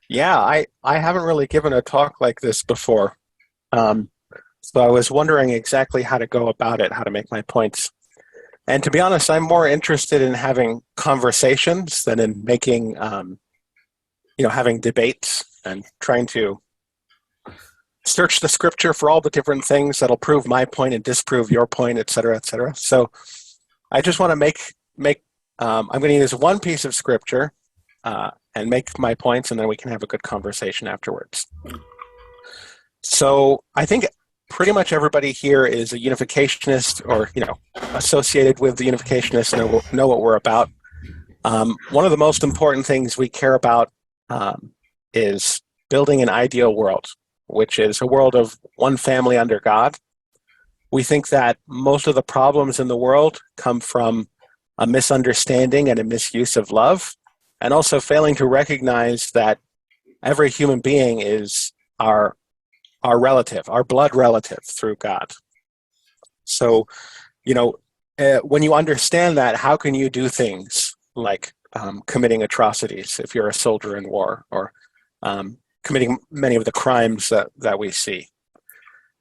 Yeah, I haven't really given a talk like this before. Um, so I was wondering exactly how to go about it, how to make my points. And to be honest, I'm more interested in having conversations than in making, having debates and trying to search the scripture for all the different things that'll prove my point and disprove your point, et cetera, et cetera. So I just want to make. I'm going to use one piece of scripture and make my points, and then we can have a good conversation afterwards. So I think pretty much everybody here is a unificationist or, associated with the unificationists and know what we're about. One of the most important things we care about is building an ideal world, which is a world of one family under God. We think that most of the problems in the world come from a misunderstanding and a misuse of love, and also failing to recognize that every human being is our relative, our blood relative through God. So, when you understand that, how can you do things like committing atrocities if you're a soldier in war, or committing many of the crimes that we see?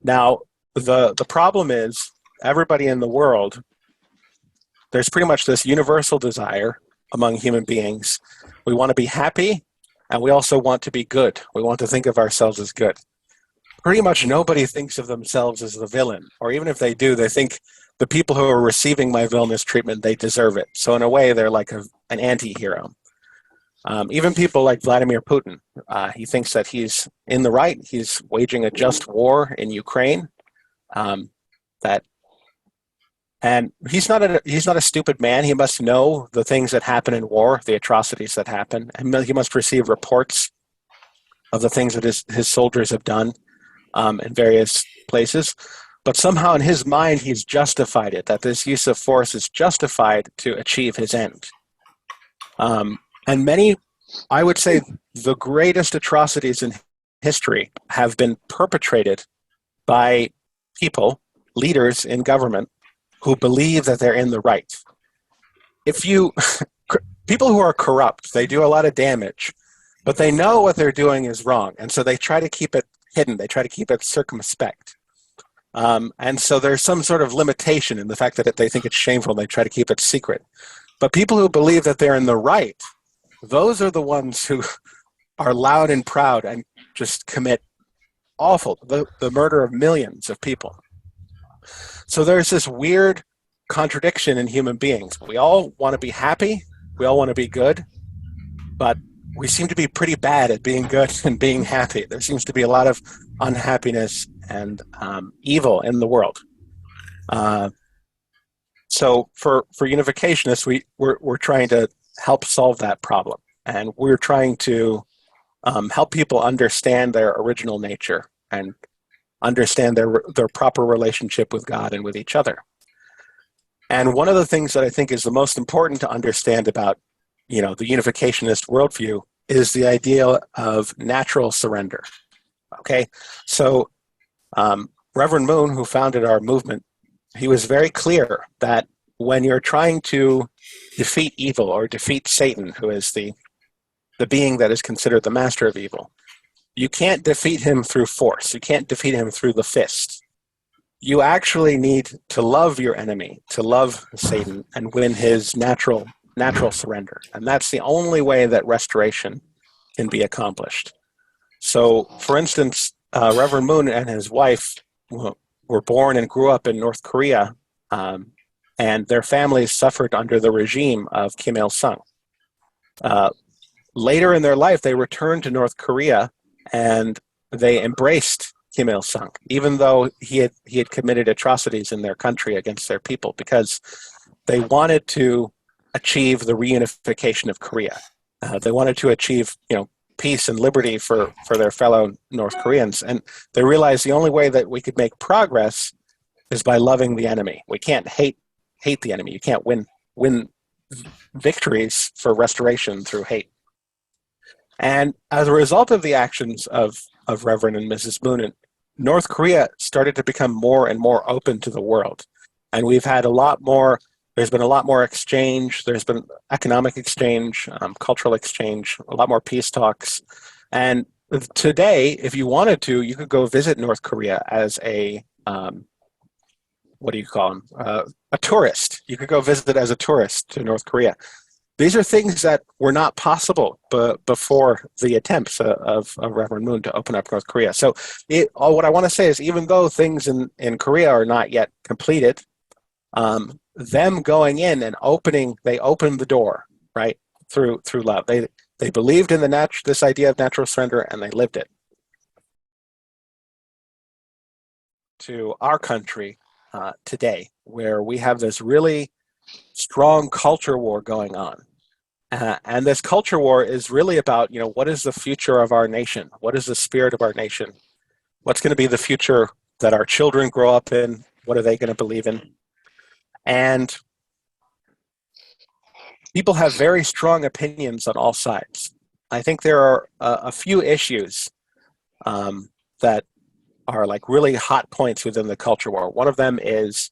Now, the problem is everybody in the world, there's pretty much this universal desire among human beings. We want to be happy, and we also want to be good. We want to think of ourselves as good. Pretty much nobody thinks of themselves as the villain, or even if they do, they think the people who are receiving my villainous treatment, they deserve it. So in a way, they're like an anti-hero. Even people like Vladimir Putin, he thinks that he's in the right. He's waging a just war in Ukraine. That and he's not a stupid man. He must know the things that happen in war, the atrocities that happen, and he must receive reports of the things that his soldiers have done in various places. But somehow in his mind, he's justified it, that this use of force is justified to achieve his end. And many, I would say, the greatest atrocities in history have been perpetrated by people, leaders in government, who believe that they're in the right. If you, people who are corrupt, they do a lot of damage, but they know what they're doing is wrong, and so they try to keep it hidden. They try to keep it circumspect. And so there's some sort of limitation in the fact that they think it's shameful and they try to keep it secret. But people who believe that they're in the right, those are the ones who are loud and proud and just commit the murder of millions of people. So there's this weird contradiction in human beings. We all want to be happy, we all want to be good, but we seem to be pretty bad at being good and being happy. There seems to be a lot of unhappiness and evil in the world. So for unificationists, we're trying to help solve that problem, and we're trying to help people understand their original nature and understand their proper relationship with God and with each other. And one of the things that I think is the most important to understand about the unificationist worldview is the idea of natural surrender. Okay, so Reverend Moon, who founded our movement, he was very clear that when you're trying to defeat evil or defeat Satan, who is the being that is considered the master of evil, you can't defeat him through force. You can't defeat him through the fist. You actually need to love your enemy, to love Satan, and win his natural surrender. And that's the only way that restoration can be accomplished. So, for instance, Reverend Moon and his wife were born and grew up in North Korea, and their families suffered under the regime of Kim Il-sung. Later in their life, they returned to North Korea and they embraced Kim Il-sung, even though he had committed atrocities in their country against their people, because they wanted to achieve the reunification of Korea. They wanted to achieve, peace and liberty for their fellow North Koreans, and they realized the only way that we could make progress is by loving the enemy. We can't hate the enemy. You can't win victories for restoration through hate. And as a result of the actions of Reverend and Mrs. Moon, North Korea started to become more and more open to the world. And we've had there's been a lot more exchange. There's been economic exchange, cultural exchange, a lot more peace talks. And today, if you wanted to, you could go visit North Korea as a what do you call them? A tourist. You could go visit as a tourist to North Korea. These are things that were not possible before the attempts of Reverend Moon to open up North Korea. So what I want to say is, even though things in Korea are not yet completed, them going in and they opened the door, right, through love. They believed in this idea of natural surrender, and they lived it. To our country today, where we have this really strong culture war going on. And this culture war is really about, what is the future of our nation? What is the spirit of our nation? What's going to be the future that our children grow up in? What are they going to believe in? And people have very strong opinions on all sides. I think there are a few issues that are like really hot points within the culture war. One of them is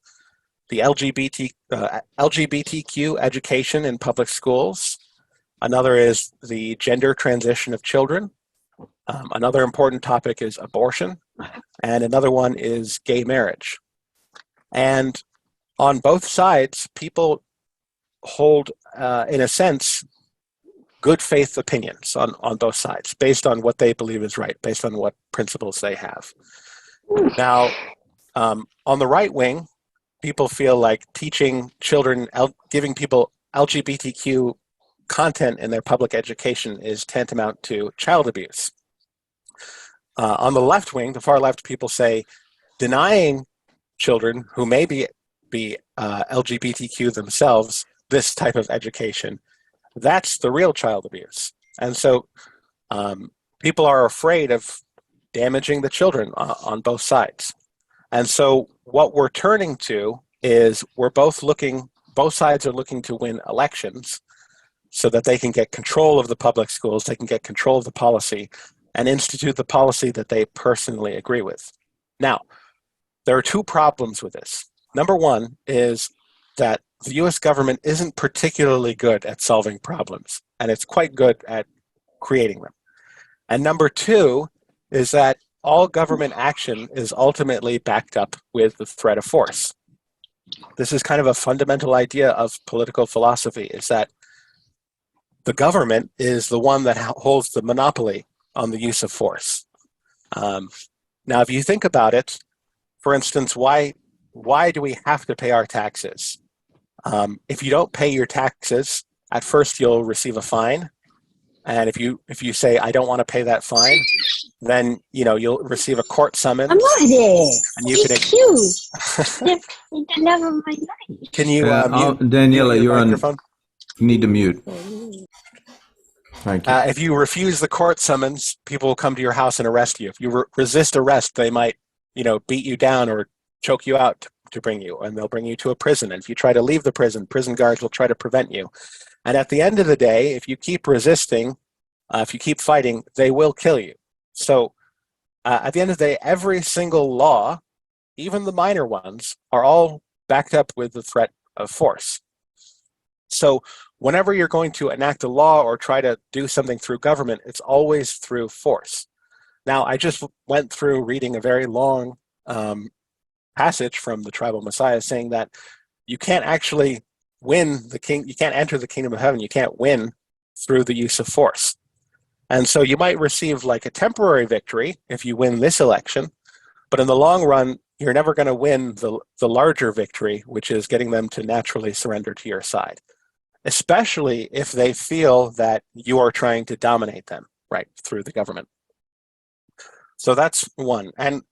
the LGBTQ education in public schools. Another is the gender transition of children. Another important topic is abortion. And another one is gay marriage. And on both sides, people hold, in a sense, good faith opinions on both sides, based on what they believe is right, based on what principles they have. Now, on the right wing, people feel like teaching children, giving people LGBTQ content in their public education is tantamount to child abuse. On the left wing, the far left, people say denying children who may be LGBTQ themselves this type of education, that's the real child abuse. And so people are afraid of damaging the children on both sides. And so what we're turning to is both sides are looking to win elections so that they can get control of the public schools, they can get control of the policy, and institute the policy that they personally agree with. Now, there are two problems with this. Number one is that the US government isn't particularly good at solving problems, and it's quite good at creating them. And number two is that all government action is ultimately backed up with the threat of force. This is kind of a fundamental idea of political philosophy, is that the government is the one that holds the monopoly on the use of force. Now, if you think about it, for instance, why do we have to pay our taxes? If you don't pay your taxes, at first you'll receive a fine. And if you say, I don't want to pay that fine, then you'll receive a court summons. I'm not there. And you it's cute. The love of my life. Can you mute Daniela, your you're microphone? You need to mute. Thank you. If you refuse the court summons, people will come to your house and arrest you. If you resist arrest, they might, beat you down or choke you out to bring you, and they'll bring you to a prison. And if you try to leave the prison guards will try to prevent you. And at the end of the day, if you keep resisting, if you keep fighting, they will kill you. So at the end of the day, every single law, even the minor ones, are all backed up with the threat of force. So whenever you're going to enact a law or try to do something through government, it's always through force. Now, I just went through reading a very long passage from the Tribal Messiah saying that you can't actually you can't enter the kingdom of heaven, you can't win through the use of force. And so you might receive like a temporary victory if you win this election, but in the long run, you're never going to win the larger victory, which is getting them to naturally surrender to your side, especially if they feel that you are trying to dominate them, right, through the government. So that's one. And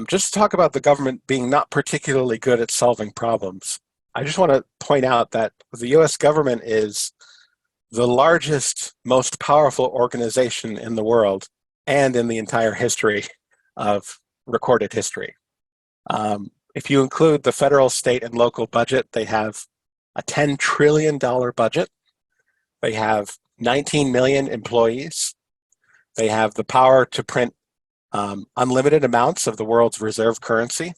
just to talk about the government being not particularly good at solving problems, I just want to point out that the US government is the largest, most powerful organization in the world and in the entire history of recorded history. If you include the federal, state, and local budget, they have a $10 trillion budget. They have 19 million employees. They have the power to print unlimited amounts of the world's reserve currency.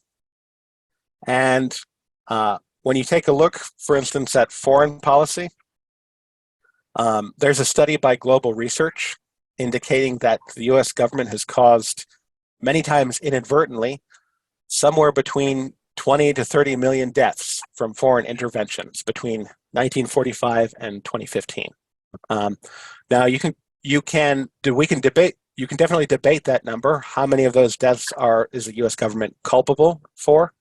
And when you take a look, for instance, at foreign policy, there's a study by Global Research indicating that the US government has caused, many times inadvertently, somewhere between 20 to 30 million deaths from foreign interventions between 1945 and 2015. Now we can definitely debate that number. How many of those deaths is the U.S. government culpable for?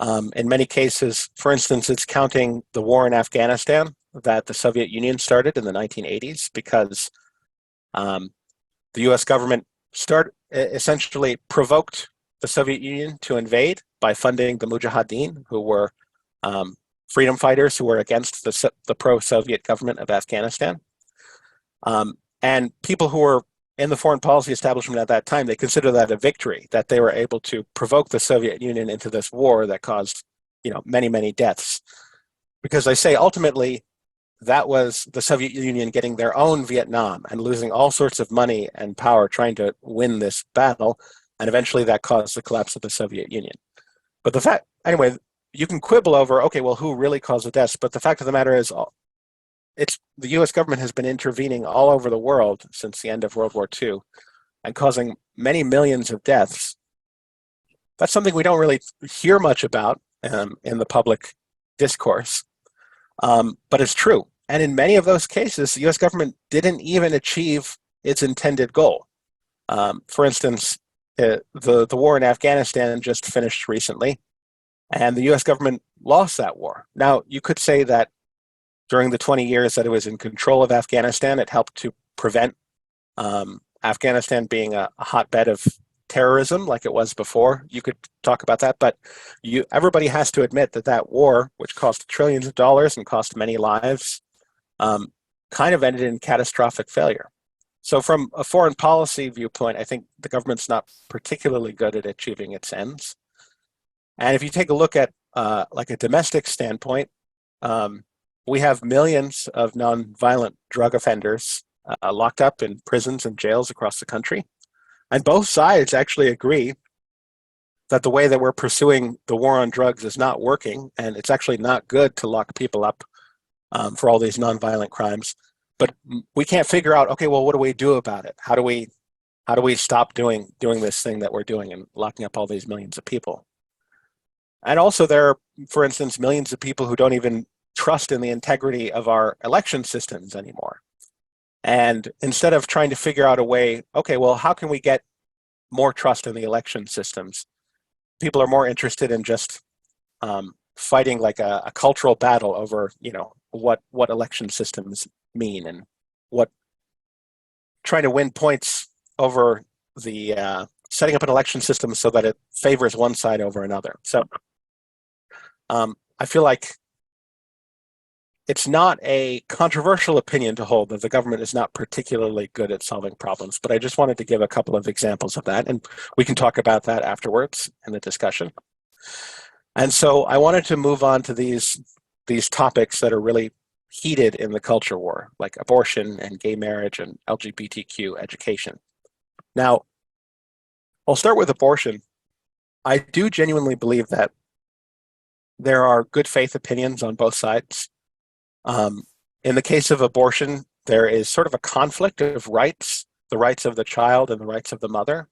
In many cases, for instance, it's counting the war in Afghanistan that the Soviet Union started in the 1980s because the U.S. government essentially provoked the Soviet Union to invade by funding the Mujahideen, who were freedom fighters who were against the pro-Soviet government of Afghanistan. And people who were in the foreign policy establishment at that time, they considered that a victory, that they were able to provoke the Soviet Union into this war that caused, many, many deaths. Because I say ultimately, that was the Soviet Union getting their own Vietnam and losing all sorts of money and power trying to win this battle. And eventually that caused the collapse of the Soviet Union. But anyway, you can quibble over, okay, well, who really caused the deaths? But the fact of the matter is, the U.S. government has been intervening all over the world since the end of World War II and causing many millions of deaths. That's something we don't really hear much about in the public discourse, but it's true. And in many of those cases, the U.S. government didn't even achieve its intended goal. For instance, the war in Afghanistan just finished recently, and the U.S. government lost that war. Now, you could say that during the 20 years that it was in control of Afghanistan, it helped to prevent Afghanistan being a hotbed of terrorism like it was before. You could talk about that, but everybody has to admit that war, which cost trillions of dollars and cost many lives, kind of ended in catastrophic failure. So from a foreign policy viewpoint, I think the government's not particularly good at achieving its ends. And if you take a look at like a domestic standpoint, we have millions of nonviolent drug offenders locked up in prisons and jails across the country. And both sides actually agree that the way that we're pursuing the war on drugs is not working, and it's actually not good to lock people up for all these nonviolent crimes. But we can't figure out, okay, well, what do we do about it? How do we stop doing this thing that we're doing and locking up all these millions of people? And also there are, for instance, millions of people who don't even trust in the integrity of our election systems anymore. And instead of trying to figure out a way, okay, well, how can we get more trust in the election systems? People are more interested in just fighting like a cultural battle over, what election systems mean and trying to win points over the setting up an election system so that it favors one side over another. So I feel like it's not a controversial opinion to hold that the government is not particularly good at solving problems, but I just wanted to give a couple of examples of that, and we can talk about that afterwards in the discussion. And so I wanted to move on to these topics that are really heated in the culture war, like abortion and gay marriage and LGBTQ education. Now, I'll start with abortion. I do genuinely believe that there are good faith opinions on both sides. In the case of abortion, there is sort of a conflict of rights, the rights of the child and the rights of the mother.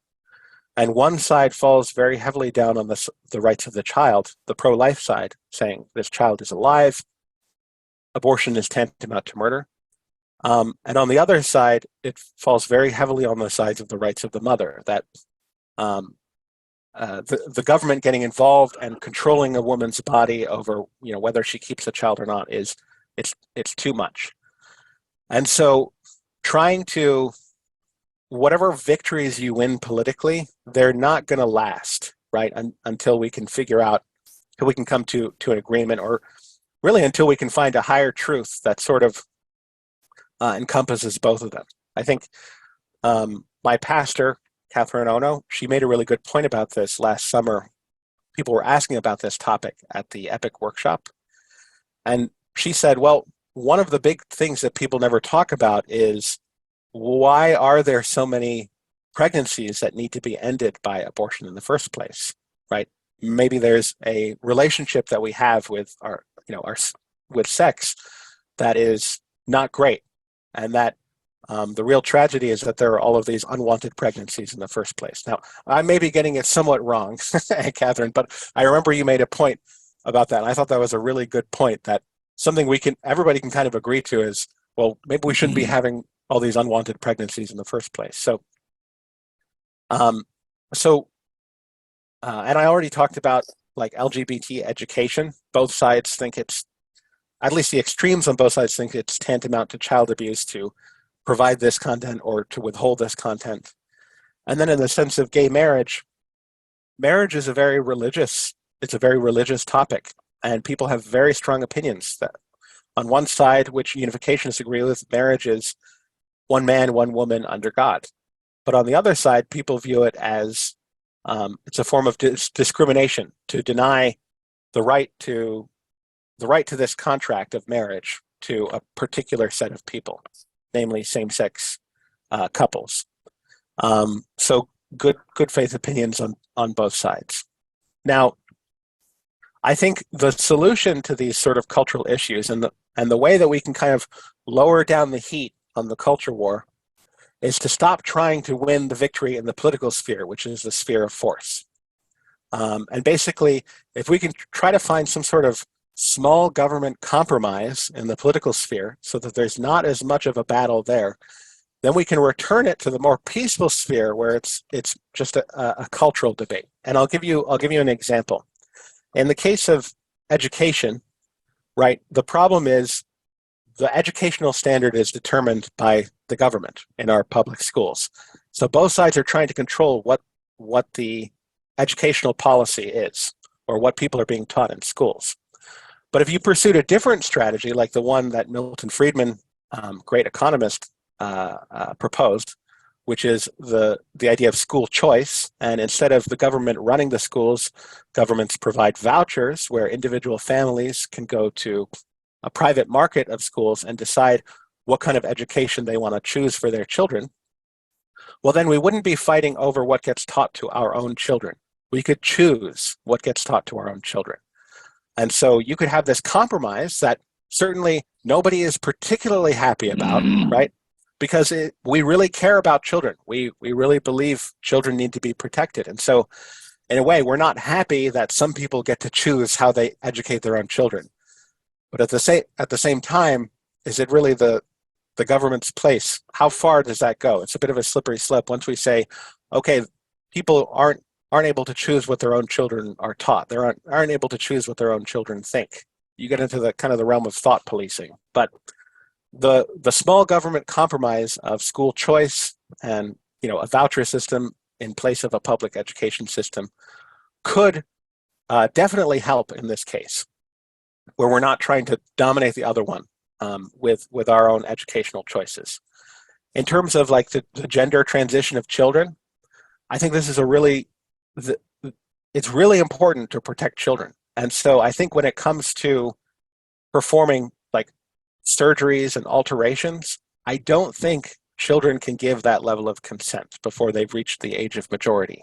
And one side falls very heavily down on the rights of the child, the pro-life side, saying this child is alive, abortion is tantamount to murder. And on the other side, it falls very heavily on the sides of the rights of the mother, that the government getting involved and controlling a woman's body over, whether she keeps a child or not it's too much. And so whatever victories you win politically, they're not going to last, right? Until we can until we can come to an agreement, or really until we can find a higher truth that sort of encompasses both of them. I think my pastor, Catherine Ono, she made a really good point about this last summer. People were asking about this topic at the EPIC workshop. And she said, well, one of the big things that people never talk about is, why are there so many pregnancies that need to be ended by abortion in the first place, right? Maybe there's a relationship that we have with with sex that is not great, and that The real tragedy is that there are all of these unwanted pregnancies in the first place. Now, I may be getting it somewhat wrong, Catherine, but I remember you made a point about that. And I thought that was a really good point, that something everybody can kind of agree to is, well, maybe we shouldn't be having all these unwanted pregnancies in the first place. Um, so, and I already talked about like LGBT education. Both sides think at least the extremes on both sides think it's tantamount to child abuse to provide this content or to withhold this content. And then in the sense of gay marriage, marriage is a very religious topic, and people have very strong opinions that on one side, which unificationists agree with, marriage is one man, one woman under God. But on the other side, people view it as it's a form of discrimination to deny the right to this contract of marriage to a particular set of people, namely same-sex couples. So good faith opinions on both sides. Now, I think the solution to these sort of cultural issues and the way that we can kind of lower down the heat on the culture war is to stop trying to win the victory in the political sphere, which is the sphere of force. And basically, if we can try to find some sort of small government compromise in the political sphere so that there's not as much of a battle there, then we can return it to the more peaceful sphere where it's just a cultural debate. And I'll give you an example. In the case of education, right, the problem is the educational standard is determined by the government in our public schools. So both sides are trying to control what the educational policy is or what people are being taught in schools. But if you pursued a different strategy, like the one that Milton Friedman, great economist, proposed, which is the idea of school choice, and instead of the government running the schools, governments provide vouchers where individual families can go to a private market of schools and decide what kind of education they want to choose for their children, well, then we wouldn't be fighting over what gets taught to our own children. We could choose what gets taught to our own children. And so you could have this compromise that certainly nobody is particularly happy about, right? Because we really care about children. We really believe children need to be protected. And so in a way, we're not happy that some people get to choose how they educate their own children. But at the same time, is it really the government's place? How far does that go? It's a bit of a slippery slope once we say, okay, people aren't able to choose what their own children are taught. They aren't able to choose what their own children think. You get into the kind of the realm of thought policing. But the small government compromise of school choice and a voucher system in place of a public education system could definitely help in this case, where we're not trying to dominate the other one with our own educational choices. In terms of like the gender transition of children, I think this is it's really important to protect children. And so I think when it comes to performing like surgeries and alterations, I don't think children can give that level of consent before they've reached the age of majority.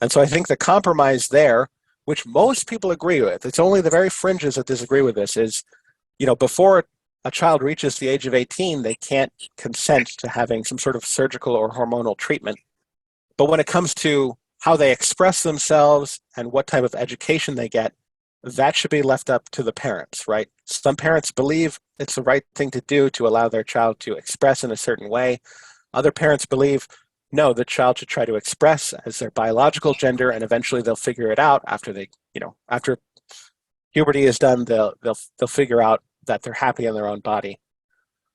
And so I think the compromise there, which most people agree with, it's only the very fringes that disagree with this, is, before a child reaches the age of 18, they can't consent to having some sort of surgical or hormonal treatment. But when it comes to how they express themselves and what type of education they get, that should be left up to the parents, right? Some parents believe it's the right thing to do to allow their child to express in a certain way. Other parents believe, no, the child should try to express as their biological gender, and eventually they'll figure it out after after puberty is done, they'll figure out that they're happy in their own body.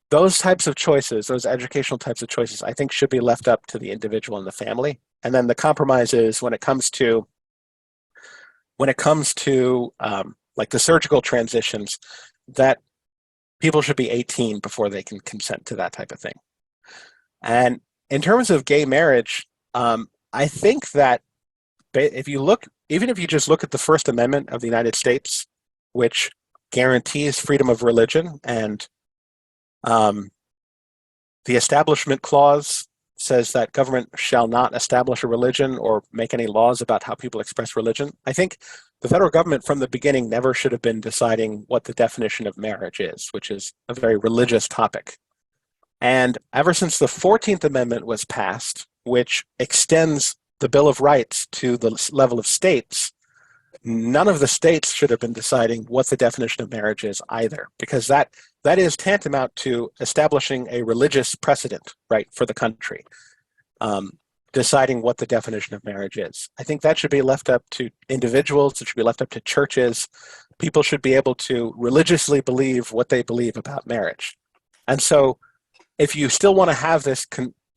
Those types of choices, those educational types of choices, I think should be left up to the individual and the family. And then the compromise is when it comes to like the surgical transitions, that people should be 18 before they can consent to that type of thing. And in terms of gay marriage, I think that even if you just look at the First Amendment of the United States, which guarantees freedom of religion, and the Establishment Clause says that government shall not establish a religion or make any laws about how people express religion. I think the federal government from the beginning never should have been deciding what the definition of marriage is, which is a very religious topic. And ever since the 14th Amendment was passed, which extends the Bill of Rights to the level of states, none of the states should have been deciding what the definition of marriage is either, because that is tantamount to establishing a religious precedent, right, for the country, deciding what the definition of marriage is. I think that should be left up to individuals. It should be left up to churches. People should be able to religiously believe what they believe about marriage. And so if you still want to have this,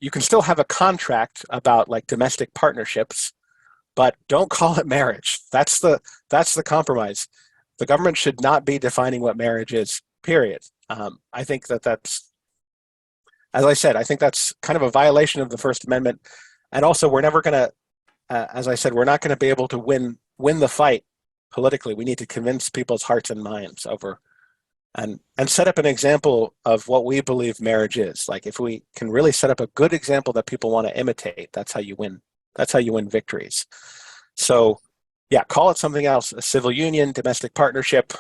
you can still have a contract about like domestic partnerships, but don't call it marriage. That's the compromise. The government should not be defining what marriage is, period. I think that's, as I said, I think that's kind of a violation of the First Amendment. And also, we're never going to, as I said, we're not going to be able to win the fight politically. We need to convince people's hearts and minds over and set up an example of what we believe marriage is. Like if we can really set up a good example that people want to imitate, that's how you win. That's how you win victories. So yeah, call it something else, a civil union, domestic partnership,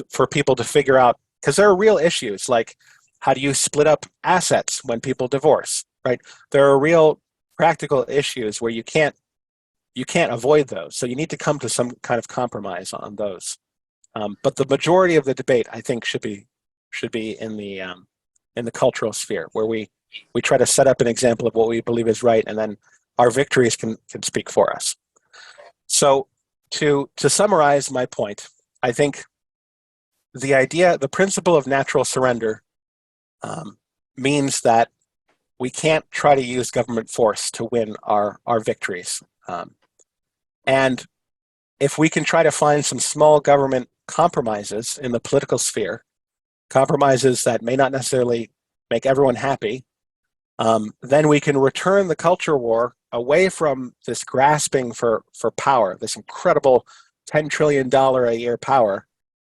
for people to figure out, because there are real issues like how do you split up assets when people divorce, right? There are real practical issues where you can't avoid those. So you need to come to some kind of compromise on those. But the majority of the debate, I think, should be in the cultural sphere, where we try to set up an example of what we believe is right, and then our victories can speak for us. So to summarize my point, I think the principle of natural surrender means that we can't try to use government force to win our victories. And if we can try to find some small government compromises in the political sphere, compromises that may not necessarily make everyone happy, then we can return the culture war away from this grasping for power, this incredible $10 trillion a year power,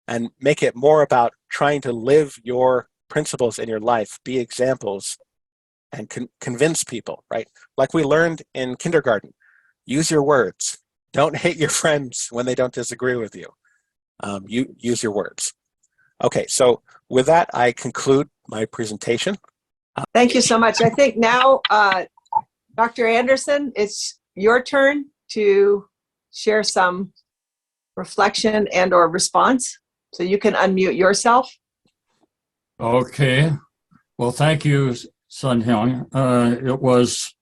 and make it more about trying to live your principles in your life, be examples, and convince people, right? Like we learned in kindergarten, use your words. Don't hate your friends when they don't disagree with you. You use your words. Okay, so with that, I conclude my presentation. Thank you so much. I think now, Dr. Anderson, it's your turn to share some reflection and or response. So you can unmute yourself. Okay. Well, thank you, Sunhyun. It was,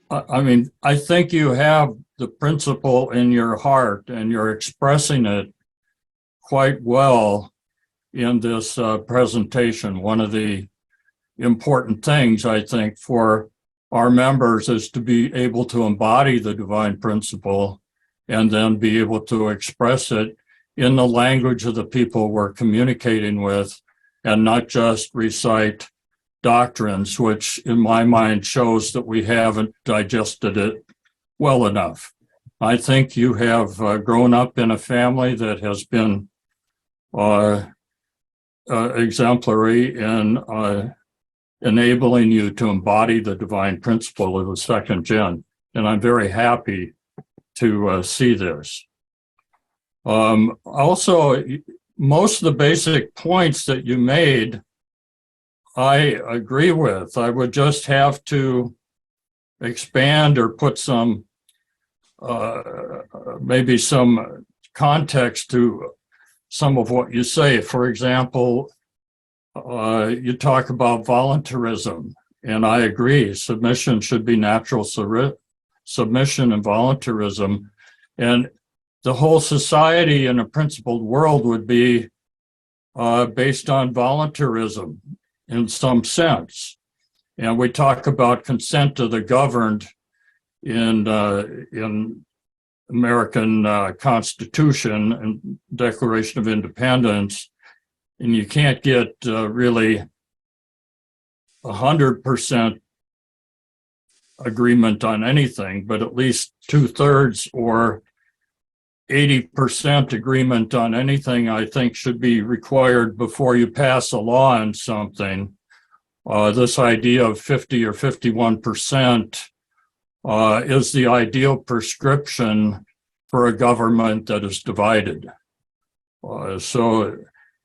I mean, I think you have the principle in your heart and you're expressing it quite well in this presentation. One of the important things, I think, for our members is to be able to embody the divine principle and then be able to express it in the language of the people we're communicating with, and not just recite doctrines, which in my mind shows that we haven't digested it well enough. I think you have grown up in a family that has been exemplary in enabling you to embody the divine principle of the second gen. And I'm very happy to see this. Also, most of the basic points that you made, I agree with. I would just have to expand or put some, maybe some context to some of what you say. For example, you talk about voluntarism, and I agree. Submission should be natural submission and voluntarism. And the whole society in a principled world would be based on voluntarism in some sense. And we talk about consent of the governed in American Constitution and Declaration of Independence. And you can't get really 100% agreement on anything, but at least 2/3 or 80% agreement on anything, I think, should be required before you pass a law on something. This idea of 50 or 51% is the ideal prescription for a government that is divided. So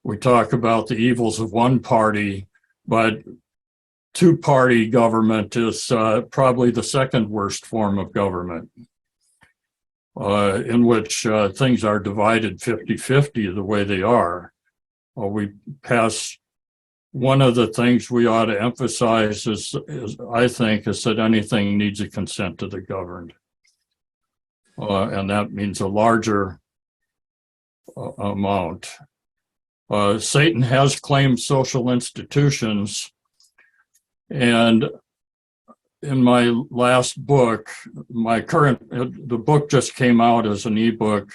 we talk about the evils of one party, but two-party government is probably the second worst form of government, in which things are divided 50-50 the way they are. We pass one of the things we ought to emphasize is I think, is that anything needs a consent to the governed. And that means a larger amount. Satan has claimed social institutions, and in my last book, the book just came out as an ebook,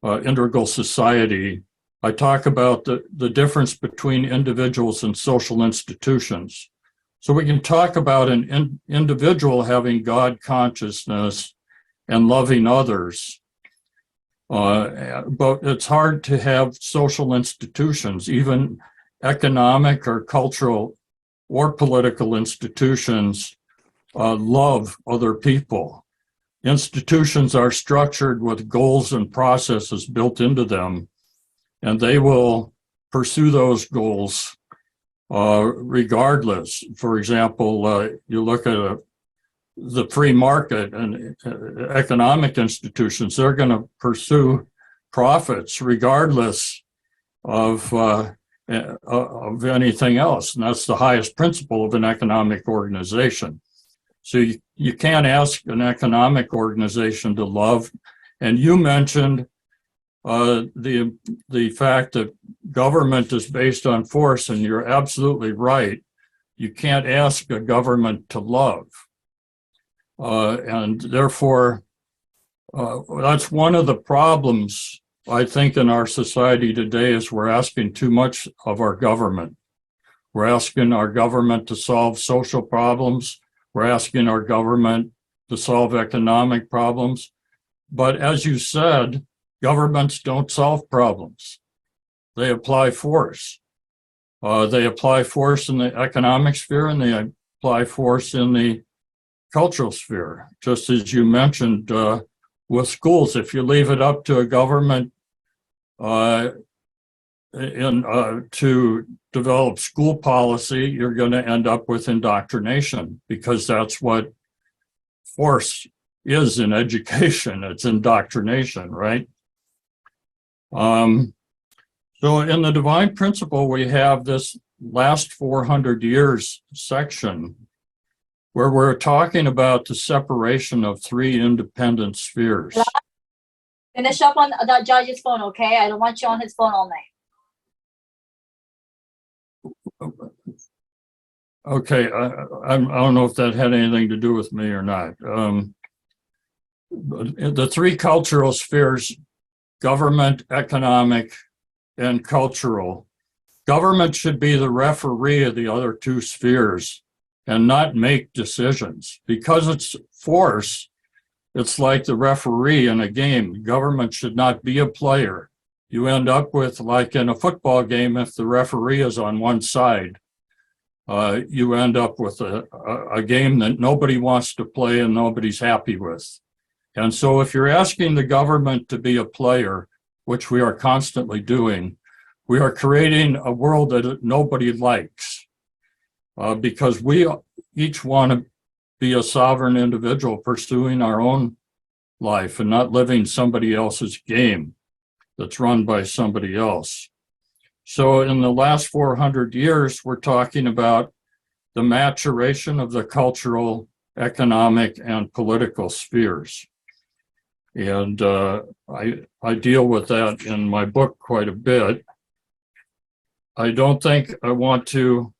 Integral Society. I talk about the difference between individuals and social institutions. So we can talk about an individual having God consciousness and loving others, but it's hard to have social institutions, even economic or cultural or political institutions, love other people. Institutions are structured with goals and processes built into them, and they will pursue those goals regardless. For example, you look at the free market and economic institutions, they're going to pursue profits regardless of anything else. And that's the highest principle of an economic organization. So you can't ask an economic organization to love. And you mentioned the fact that government is based on force, and you're absolutely right. You can't ask a government to love. And therefore, that's one of the problems, I think, in our society today is we're asking too much of our government. We're asking our government to solve social problems. We're asking our government to solve economic problems. But as you said, governments don't solve problems. They apply force. They apply force in the economic sphere, and they apply force in the cultural sphere. Just as you mentioned with schools, if you leave it up to a government to develop school policy, you're going to end up with indoctrination, because that's what force is in education. It's indoctrination, right? So in the divine principle, we have this last 400 years section where we're talking about the separation of three independent spheres. Finish up on the judge's phone, okay? I don't want you on his phone all night. Okay, I don't know if that had anything to do with me or not. The three cultural spheres, government, economic, and cultural. Government should be the referee of the other two spheres and not make decisions. Because it's force, it's like the referee in a game. Government should not be a player. You end up with, like in a football game, if the referee is on one side, you end up with a game that nobody wants to play and nobody's happy with. And so if you're asking the government to be a player, which we are constantly doing, we are creating a world that nobody likes, because we each want to be a sovereign individual pursuing our own life and not living somebody else's game that's run by somebody else. So in the last 400 years, we're talking about the maturation of the cultural, economic, and political spheres. And I deal with that in my book quite a bit. I don't think I want to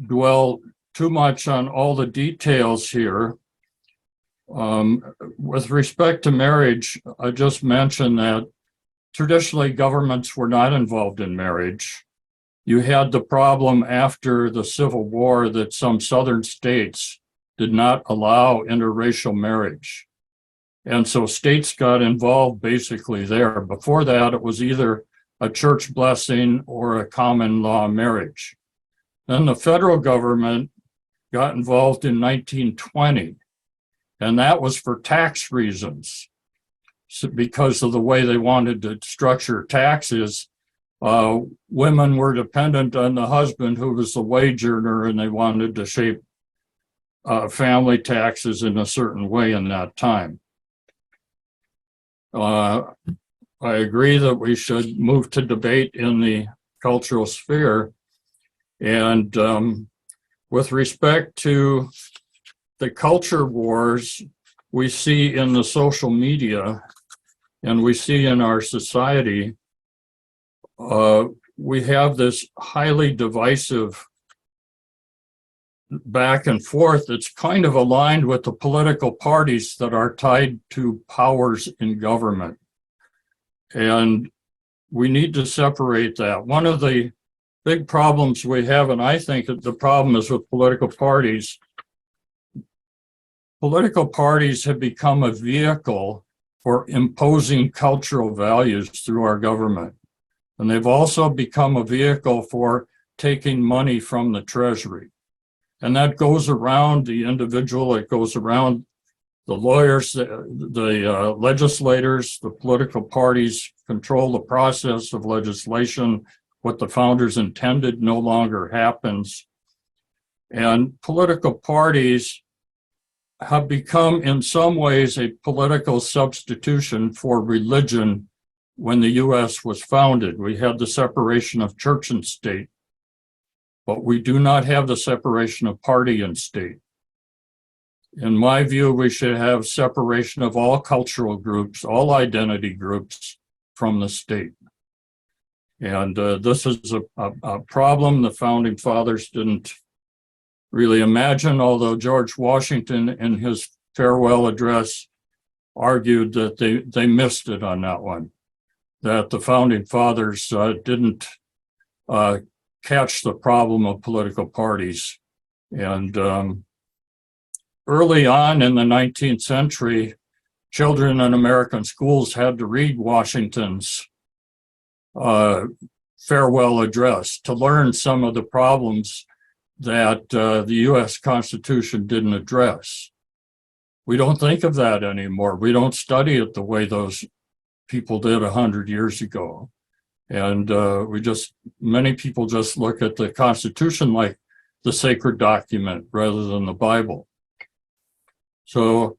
dwell too much on all the details here. With respect to marriage, I just mentioned that traditionally governments were not involved in marriage. You had the problem after the Civil War that some southern states did not allow interracial marriage. And so states got involved basically there. Before that, it was either a church blessing or a common law marriage. Then the federal government got involved in 1920, and that was for tax reasons. So because of the way they wanted to structure taxes, women were dependent on the husband who was the wage earner, and they wanted to shape family taxes in a certain way in that time. I agree that we should move to debate in the cultural sphere. And with respect to the culture wars we see in the social media and we see in our society, we have this highly divisive back and forth that's kind of aligned with the political parties that are tied to powers in government. And we need to separate that. One of the big problems we have, and I think that the problem is with political parties have become a vehicle for imposing cultural values through our government. And they've also become a vehicle for taking money from the treasury. And that goes around the individual, it goes around the lawyers, the legislators, the political parties control the process of legislation. What the founders intended no longer happens. And political parties have become in some ways a political substitution for religion. When the US was founded, we had the separation of church and state, but we do not have the separation of party and state. In my view, we should have separation of all cultural groups, all identity groups from the state. And this is a problem the founding fathers didn't really imagine, although George Washington in his farewell address argued that they missed it on that one, that the founding fathers didn't catch the problem of political parties. And early on in the 19th century, children in American schools had to read Washington's farewell address to learn some of the problems that the US Constitution didn't address. We don't think of that anymore. We don't study it the way those people did 100 years ago. And many people just look at the Constitution like the sacred document rather than the Bible. So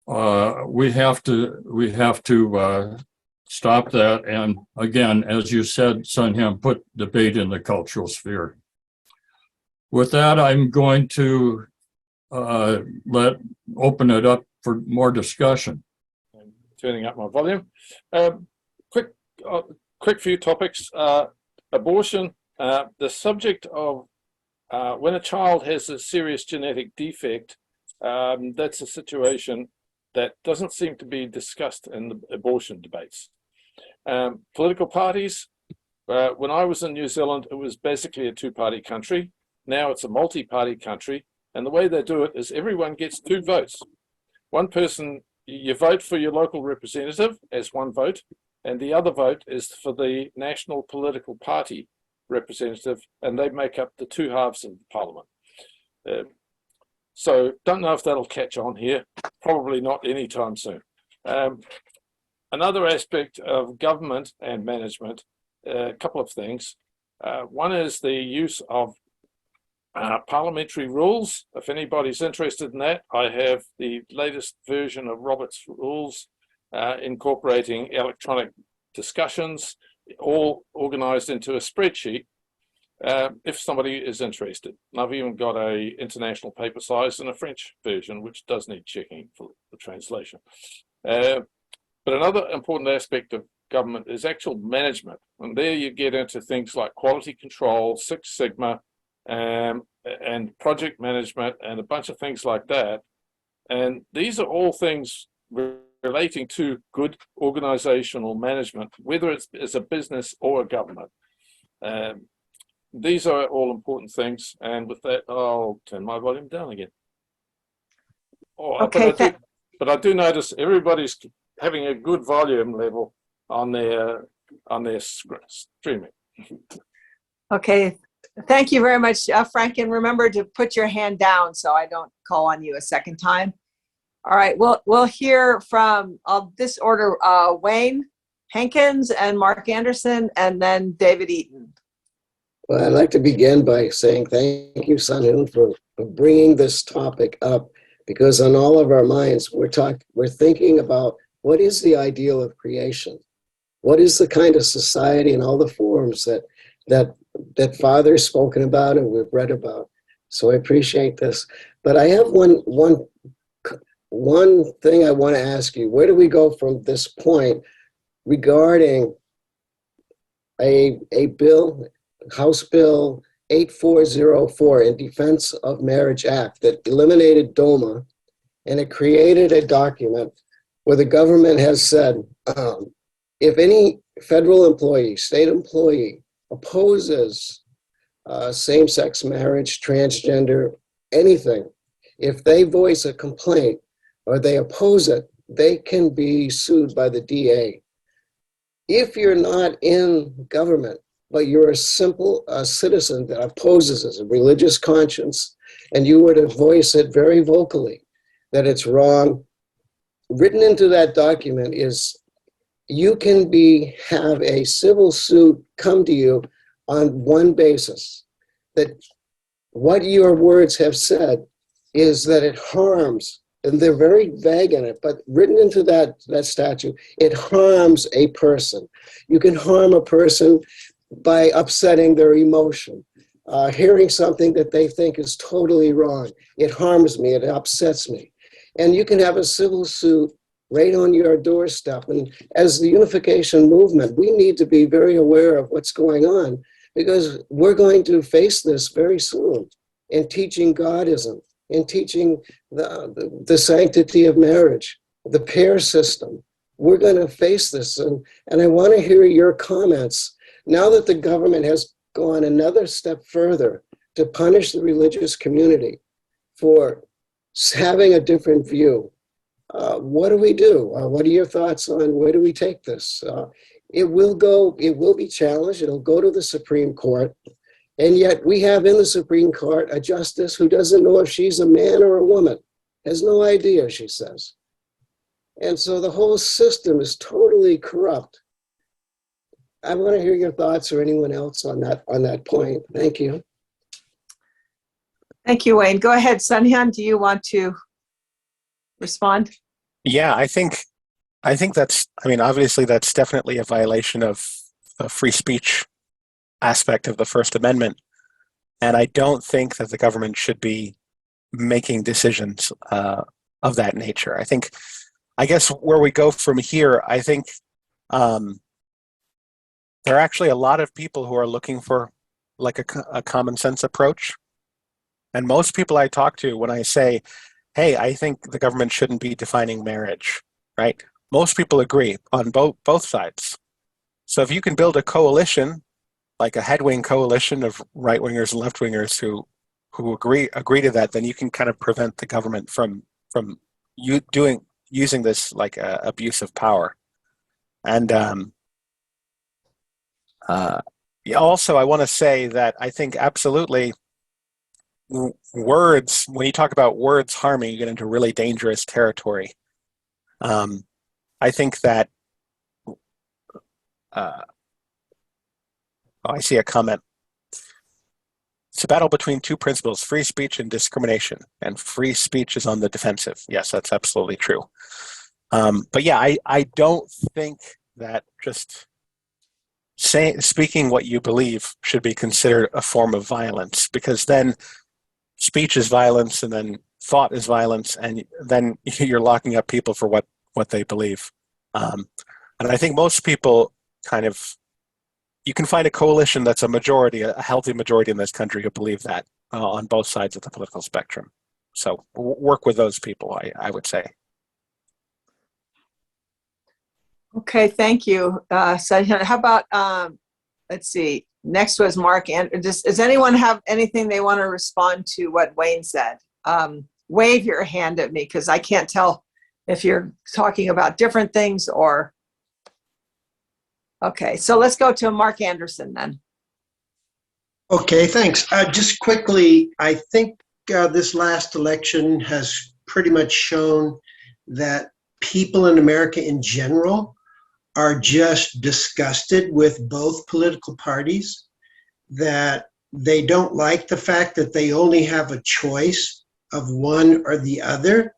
we have to stop that. And again, as you said, Sunhyun, put debate in the cultural sphere. With that, I'm going to open it up for more discussion. I'm turning up my volume. Quick few topics. Abortion, the subject of when a child has a serious genetic defect, that's a situation that doesn't seem to be discussed in the abortion debates. Political parties, when I was in New Zealand, it was basically a two-party country. Now it's a multi-party country, and the way they do it is everyone gets 2 votes. One person, you vote for your local representative as 1 vote, and the other vote is for the national political party representative, and they make up the 2 halves of the parliament. So don't know if that'll catch on here, probably not anytime soon. Another aspect of government and management, a couple of things. One is the use of parliamentary rules. If anybody's interested in that, I have the latest version of Robert's Rules incorporating electronic discussions, all organized into a spreadsheet if somebody is interested. And I've even got a international paper size and a French version, which does need checking for the translation. But another important aspect of government is actual management. And there you get into things like quality control, Six Sigma, and project management, and a bunch of things like that. And these are all things relating to good organizational management, whether it's as a business or a government. These are all important things. And with that, I'll turn my volume down again. Okay, but I do notice everybody's having a good volume level on their streaming. Okay, thank you very much, Frank. And remember to put your hand down so I don't call on you a second time. All right, we'll hear from this order, Wayne, Hankins and Mark Anderson, and then David Eaton. Well, I'd like to begin by saying thank you, Sunhyun, for bringing this topic up, because on all of our minds, we're thinking about what is the ideal of creation? What is the kind of society and all the forms that Father's spoken about and we've read about? So I appreciate this. But I have one thing I want to ask you. Where do we go from this point regarding a bill, House Bill 8404 in Defense of Marriage Act that eliminated DOMA, and it created a document where the government has said, if any federal employee, state employee opposes same-sex marriage, transgender, anything, if they voice a complaint or they oppose it, they can be sued by the DA. If you're not in government, but you're a simple citizen that opposes as a religious conscience, and you were to voice it very vocally, that it's wrong, written into that document is you can have a civil suit come to you on one basis, that what your words have said is that it harms, and they're very vague in it, but written into that statute, it harms a person. You can harm a person by upsetting their emotion, hearing something that they think is totally wrong. It harms me, it upsets me. And you can have a civil suit right on your doorstep. And as the unification movement, we need to be very aware of what's going on, because we're going to face this very soon in teaching Godism, in teaching the sanctity of marriage, the pair system. We're going to face this. And I want to hear your comments. Now that the government has gone another step further to punish the religious community for having a different view, what do we do? What are your thoughts on where do we take this? It will be challenged. It'll go to the Supreme Court. And yet we have in the Supreme Court a justice who doesn't know if she's a man or a woman, has no idea, she says. And so the whole system is totally corrupt. I want to hear your thoughts or anyone else on that point. Thank you. Thank you, Wayne. Go ahead, Sunhyun. Do you want to respond? Yeah, I think that's, obviously that's definitely a violation of the free speech aspect of the First Amendment. And I don't think that the government should be making decisions of that nature. I guess where we go from here, I think there are actually a lot of people who are looking for like a common sense approach. And most people I talk to, when I say, hey, I think the government shouldn't be defining marriage, right? Most people agree on both sides. So if you can build a coalition, like a headwing coalition of right-wingers and left-wingers who agree to that, then you can kind of prevent the government from using this like abuse of power. And also, I want to say that I think absolutely words, when you talk about words harming, you get into really dangerous territory. I think that, I see a comment. It's a battle between two principles, free speech and discrimination, and free speech is on the defensive. Yes, that's absolutely true. But yeah, I don't think that just speaking what you believe should be considered a form of violence, because then speech is violence, and then thought is violence, and then you're locking up people for what they believe. And I think most people you can find a coalition that's a majority, a healthy majority in this country who believe that on both sides of the political spectrum. So work with those people, I would say. Okay, thank you. So how about, let's see, next was Mark. Does anyone have anything they want to respond to what Wayne said? Wave your hand at me, because I can't tell if you're talking about different things or... Okay, so let's go to Mark Anderson then. Okay, thanks. Just quickly, I think this last election has pretty much shown that people in America in general are just disgusted with both political parties, that they don't like the fact that they only have a choice of one or the other.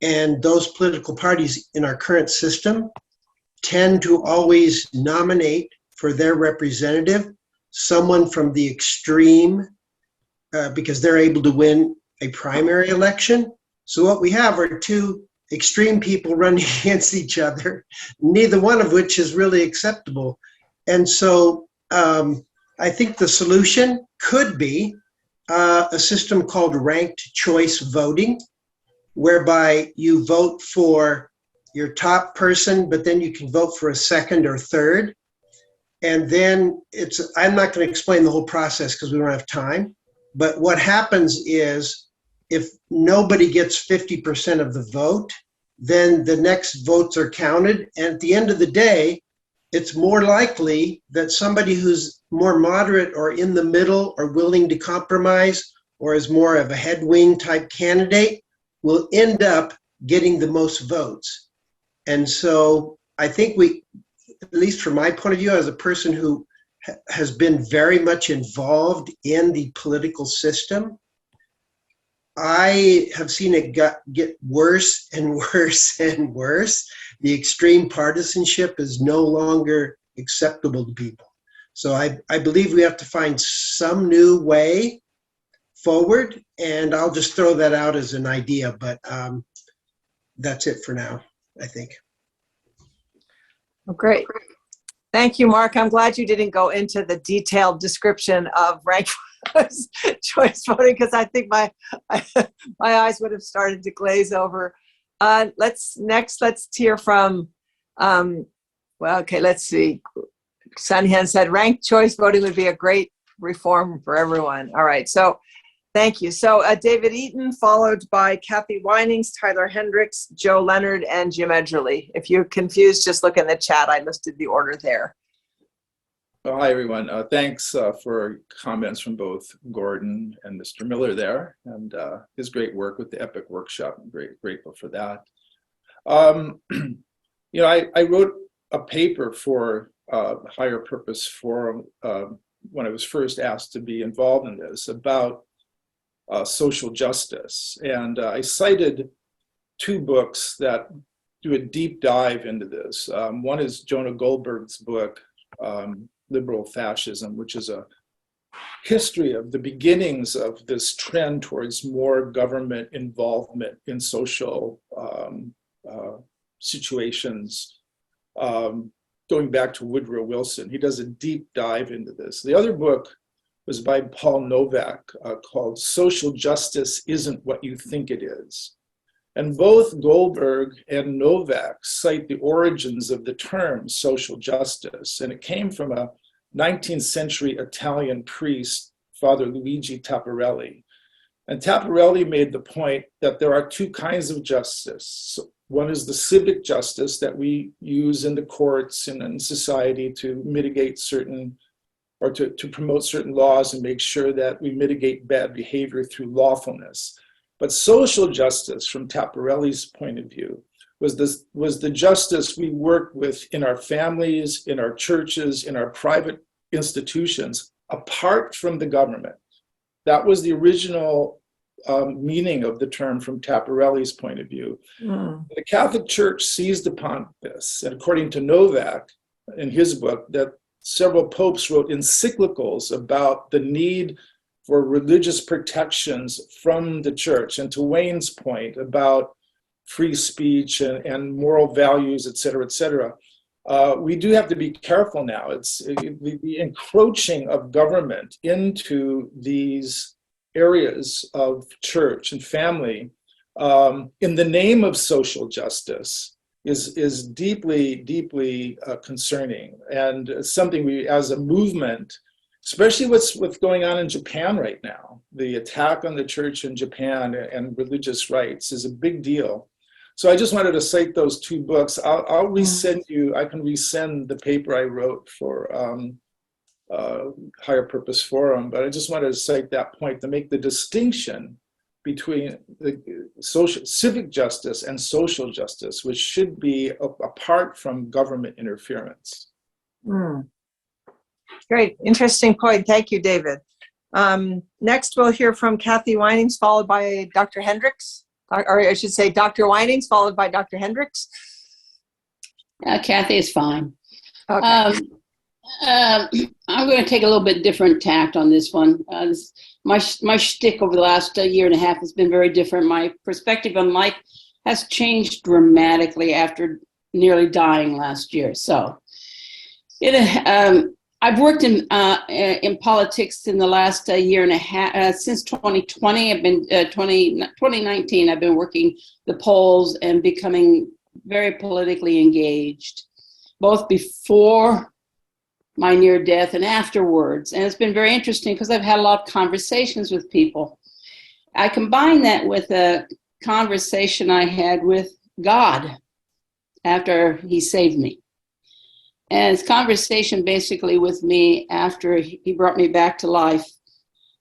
And those political parties in our current system tend to always nominate for their representative someone from the extreme because they're able to win a primary election. So what we have are two extreme people running against each other, neither one of which is really acceptable. And so I think the solution could be a system called ranked choice voting, whereby you vote for your top person, but then you can vote for a second or third. And then I'm not going to explain the whole process because we don't have time. But what happens is if nobody gets 50% of the vote, then the next votes are counted. And at the end of the day, it's more likely that somebody who's more moderate or in the middle or willing to compromise or is more of a headwing type candidate will end up getting the most votes. And so I think we, at least from my point of view, as a person who has been very much involved in the political system, I have seen it get worse and worse and worse. The extreme partisanship is no longer acceptable to people. So I believe we have to find some new way forward, and I'll just throw that out as an idea, but that's it for now, I think. Well, great. Thank you, Mark. I'm glad you didn't go into the detailed description of ranked choice voting because I think my eyes would have started to glaze over. Let's hear from, let's see. Sunhyun said ranked choice voting would be a great reform for everyone. All right, so thank you. So David Eaton, followed by Kathy Winings, Tyler Hendricks, Joe Leonard, and Jim Edgerly. If you're confused, just look in the chat. I listed the order there. Well, hi, everyone. Thanks for comments from both Gordon and Mr. Miller there, and his great work with the EPIC workshop. I'm grateful for that. I wrote a paper for Higher Purpose Forum when I was first asked to be involved in this about social justice. And I cited two books that do a deep dive into this. One is Jonah Goldberg's book, Liberal Fascism, which is a history of the beginnings of this trend towards more government involvement in social situations, going back to Woodrow Wilson. He does a deep dive into this. The other book was by Paul Novak called Social Justice Isn't What You Think It Is. And both Goldberg and Novak cite the origins of the term social justice. And it came from a 19th century Italian priest, Father Luigi Tapparelli. And Tapparelli made the point that there are two kinds of justice. One is the civic justice that we use in the courts and in society to mitigate certain, or to promote certain laws and make sure that we mitigate bad behavior through lawfulness. But social justice, from Tapparelli's point of view, was the justice we work with in our families, in our churches, in our private institutions, apart from the government. That was the original meaning of the term from Tapparelli's point of view. The Catholic Church seized upon this, and according to Novak, in his book, that several popes wrote encyclicals about the need for religious protections from the church, and to Wayne's point about free speech and moral values, et cetera, we do have to be careful now. It's the encroaching of government into these areas of church and family in the name of social justice is deeply, deeply concerning, and something we, as a movement, especially what's going on in Japan right now, the attack on the church in Japan and religious rights is a big deal. So I just wanted to cite those two books. I'll resend you, I can resend the paper I wrote for Higher Purpose Forum, but I just wanted to cite that point to make the distinction between the civic justice and social justice, which should be apart from government interference. Great, interesting point. Thank you, David. Next, we'll hear from Kathy Winings, followed by Dr. Hendricks, or I should say Dr. Winings, followed by Dr. Hendricks. Kathy is fine. Okay. I'm going to take a little bit different tact on this one. My shtick over the last year and a half has been very different. My perspective on life has changed dramatically after nearly dying last year. So, I've worked in politics in the last year and a half, since 2020. I've been 2019. I've been working the polls and becoming very politically engaged, both before my near death and afterwards. And it's been very interesting because I've had a lot of conversations with people. I combine that with a conversation I had with God after he saved me. And his conversation basically with me after he brought me back to life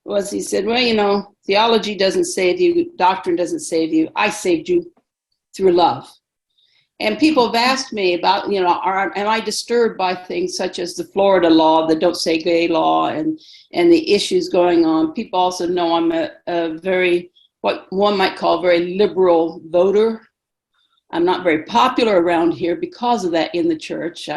was, he said, well, you know, theology doesn't save you, doctrine doesn't save you. I saved you through love. And people have asked me about, you know, am I disturbed by things such as the Florida law, the Don't Say Gay law, and the issues going on. People also know I'm a very, what one might call very liberal voter. I'm not very popular around here because of that in the church.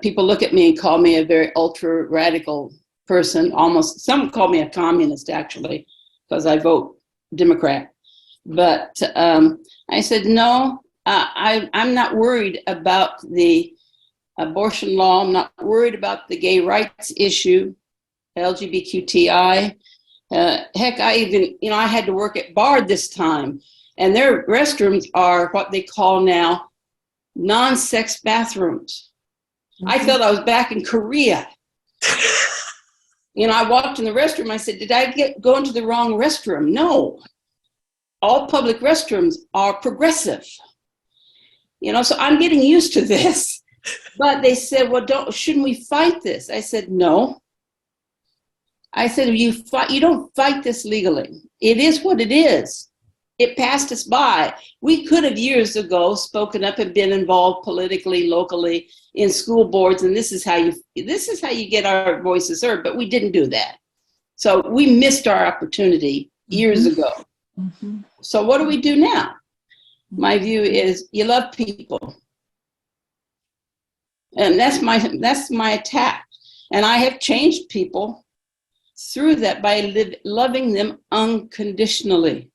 People look at me and call me a very ultra radical person. Almost, some call me a communist actually, because I vote Democrat. But I said, no, I'm not worried about the abortion law. I'm not worried about the gay rights issue, LGBTQI. Heck, I even, you know, I had to work at Bard this time, and their restrooms are what they call now non-sex bathrooms. I felt I was back in Korea. You know, I walked in the restroom. I said, did I go into the wrong restroom? No. All public restrooms are progressive. You know, so I'm getting used to this. But they said, well, shouldn't we fight this? I said, no. I said, you don't fight this legally. It is what it is. It passed us by. We could have years ago spoken up and been involved politically, locally, in school boards, and this is how you get our voices heard, but we didn't do that. So we missed our opportunity years ago. Mm-hmm. So what do we do now? My view is you love people. And that's my attack. And I have changed people through that by loving them unconditionally.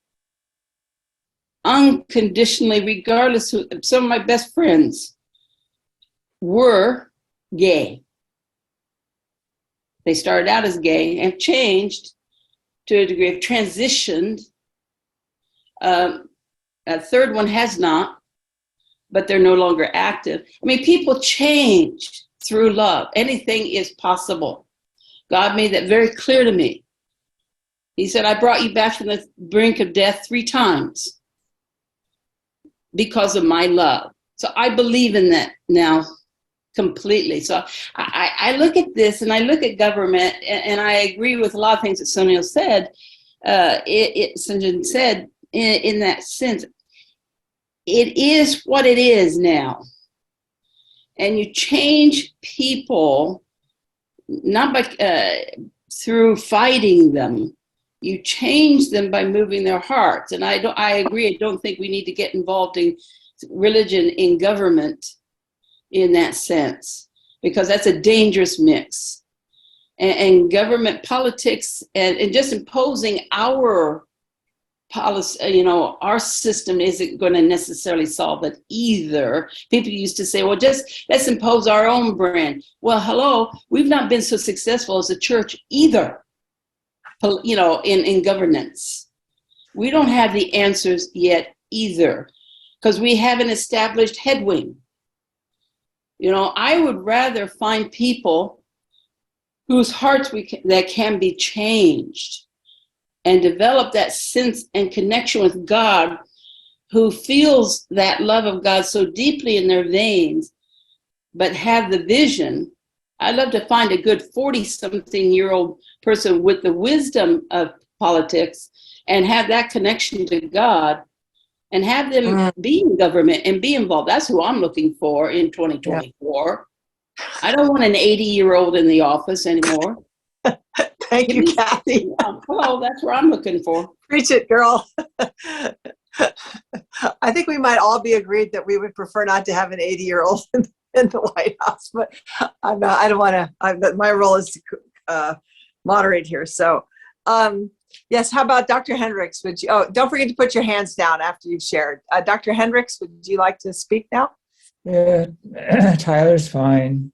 Unconditionally, regardless of, some of my best friends were gay. They started out as gay and changed to a degree, of transitioned. A third one has not, but they're no longer active. I mean, people change through love. Anything is possible. God made that very clear to me. He said, I brought you back from the brink of death 3 times because of my love. So I believe in that now completely. So I look at this and I look at government, and I agree with a lot of things that Sunhyun said. Sunhyun said in that sense, it is what it is now. And you change people not by through fighting them. You change them by moving their hearts. And I agree. I don't think we need to get involved in religion in government in that sense, because that's a dangerous mix. And government politics and just imposing our policy, you know, our system isn't going to necessarily solve it either. People used to say, well, just let's impose our own brand. Well, hello, we've not been so successful as a church either, you know, in governance. We don't have the answers yet either, because we haven't established headway. You know, I would rather find people whose hearts that can be changed and develop that sense and connection with God, who feels that love of God so deeply in their veins, but have the vision. I'd love to find a good 40-something-year-old person with the wisdom of politics and have that connection to God and have them be in government and be involved. That's who I'm looking for in 2024. I don't want an 80-year-old in the office anymore. Thank you, Kathy. Well, that's what I'm looking for. Preach it, girl. I think we might all be agreed that we would prefer not to have an 80-year-old in the White House, but I don't want to. My role is to moderate here. So, yes. How about Dr. Hendricks? Would you? Oh, don't forget to put your hands down after you've shared. Dr. Hendricks, would you like to speak now? Yeah, Tyler's fine.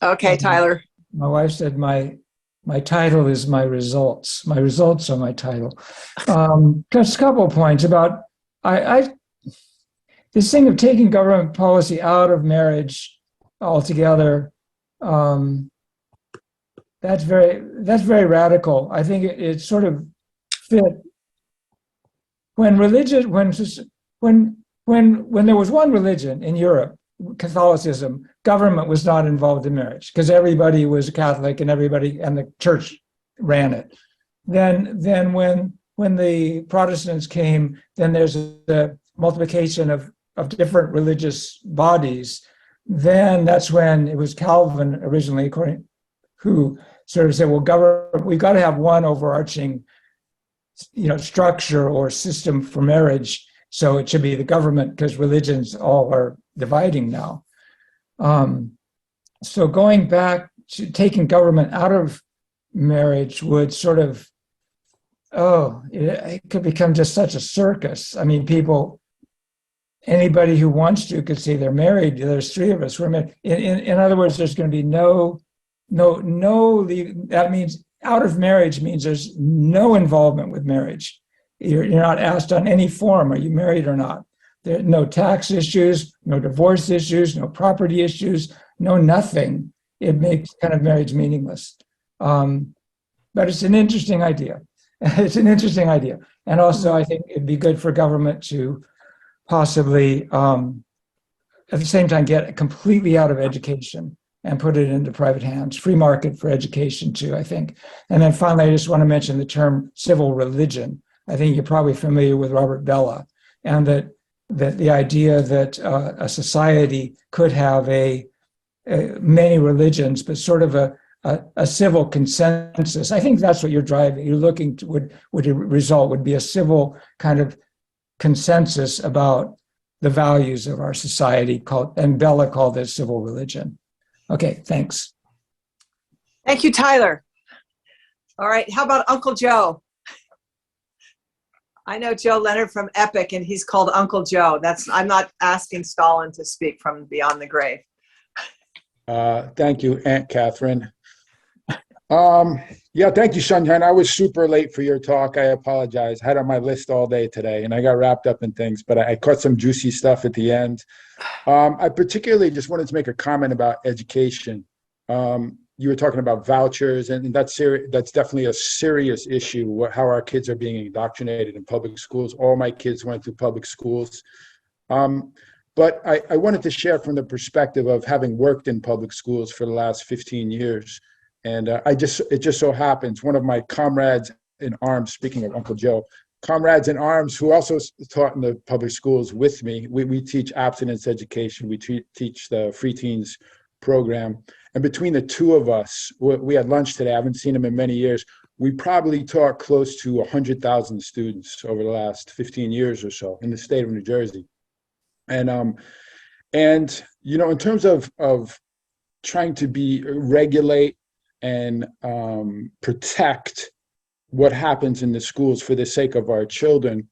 Okay, Tyler. My wife said my title is my results. My results are my title. Just a couple of points about this thing of taking government policy out of marriage altogether. That's very radical. I think it sort of fit when there was one religion in Europe, Catholicism, government was not involved in marriage because everybody was Catholic and the church ran it. Then when the Protestants came, then there's a multiplication of different religious bodies. Then that's when it was Calvin originally, who sort of said, well, we've got to have one overarching, structure or system for marriage. So it should be the government because religions all are dividing now. So going back to taking government out of marriage would sort of, it could become just such a circus. I mean, anybody who wants to could say they're married. There's three of us. We're married. In other words, there's going to be no. That means out of marriage means there's no involvement with marriage. You're not asked on any form, are you married or not? There are no tax issues, no divorce issues, no property issues, no nothing. It makes kind of marriage meaningless. But it's an interesting idea. It's an interesting idea. And also, I think it'd be good for government to possibly, at the same time, get completely out of education and put it into private hands. Free market for education, too, I think. And then finally, I just want to mention the term civil religion. I think you're probably familiar with Robert Bellah, and that the idea that a society could have many religions, but sort of a civil consensus. I think that's what you're driving. You're looking to would be a civil kind of consensus about the values of our society, and Bellah called it civil religion. Okay, thanks. Thank you, Tyler. All right, how about Uncle Joe? I know Joe Leonard from Epic, and he's called Uncle Joe. I'm not asking Stalin to speak from beyond the grave. Thank you, Aunt Catherine. Yeah, thank you, Sunhyun. I was super late for your talk. I apologize. I had on my list all day today, and I got wrapped up in things, but I caught some juicy stuff at the end. I particularly just wanted to make a comment about education. You were talking about vouchers, and that's definitely a serious issue, how our kids are being indoctrinated in public schools. All my kids went through public schools. But I wanted to share from the perspective of having worked in public schools for the last 15 years. And it just so happens, one of my comrades in arms, speaking of Uncle Joe, comrades in arms who also taught in the public schools with me, we teach abstinence education. We teach the Free Teens program. And between the two of us, we had lunch today. I haven't seen him in many years. We probably taught close to 100,000 students over the last 15 years or so in the state of New Jersey. And in terms of trying to regulate and protect what happens in the schools for the sake of our children,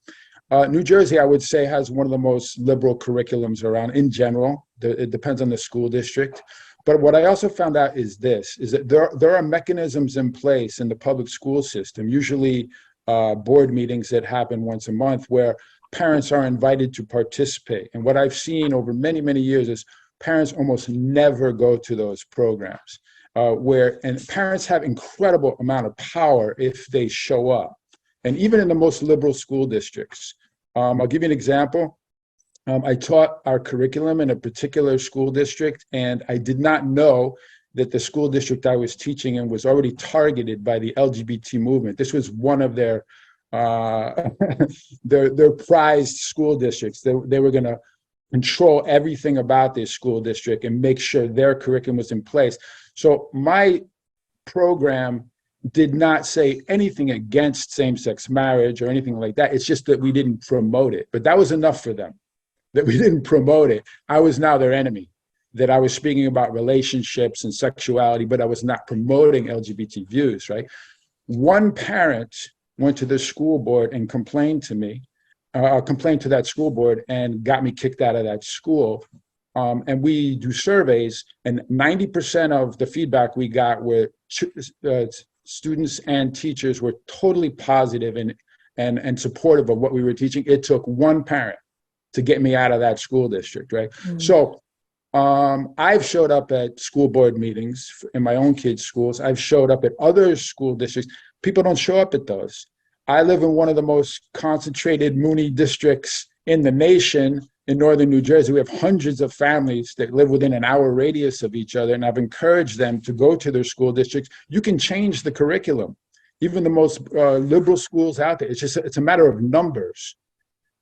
New Jersey, I would say, has one of the most liberal curriculums around in general. It depends on the school district. But what I also found out is that there are mechanisms in place in the public school system, usually board meetings that happen once a month, where parents are invited to participate. And what I've seen over many, many years is parents almost never go to those programs, and parents have incredible amount of power if they show up. And even in the most liberal school districts, I'll give you an example. I taught our curriculum in a particular school district, and I did not know that the school district I was teaching in was already targeted by the LGBT movement. This was one of their their prized school districts. They were going to control everything about this school district and make sure their curriculum was in place. So my program did not say anything against same-sex marriage or anything like that. It's just that we didn't promote it. But that was enough for them, that we didn't promote it. I was now their enemy, that I was speaking about relationships and sexuality, but I was not promoting LGBT views, right? One parent went to the school board and complained to me, complained to that school board and got me kicked out of that school. And we do surveys, and 90% of the feedback we got were students and teachers were totally positive and supportive of what we were teaching. It took one parent to get me out of that school district, right? So I've showed up at school board meetings in my own kids' schools. I've showed up at other school districts. People don't show up at those. I live in one of the most concentrated Mooney districts in the nation in northern New Jersey. We have hundreds of families that live within an hour radius of each other, and I've encouraged them to go to their school districts. You can change the curriculum, even the most liberal schools out there. It's a matter of numbers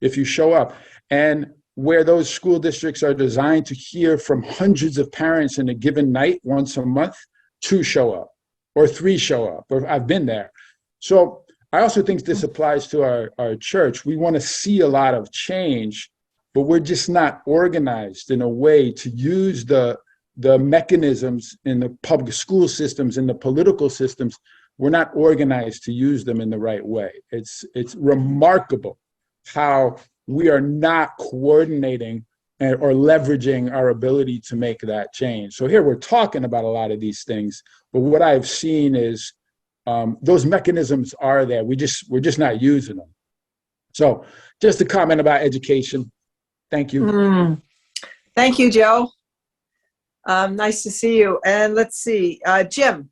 if you show up. And where those school districts are designed to hear from hundreds of parents in a given night once a month, 2 show up or 3 show up, or I've been there. So I also think this applies to our church. We want to see a lot of change, but we're just not organized in a way to use the mechanisms in the public school systems and the political systems. We're not organized to use them in the right way. It's remarkable how we are not coordinating or leveraging our ability to make that change. So here we're talking about a lot of these things, but what I've seen is those mechanisms are there. We're just not using them. So just a comment about education. Thank you. Thank you, Joe. Nice to see you. And let's see, Jim.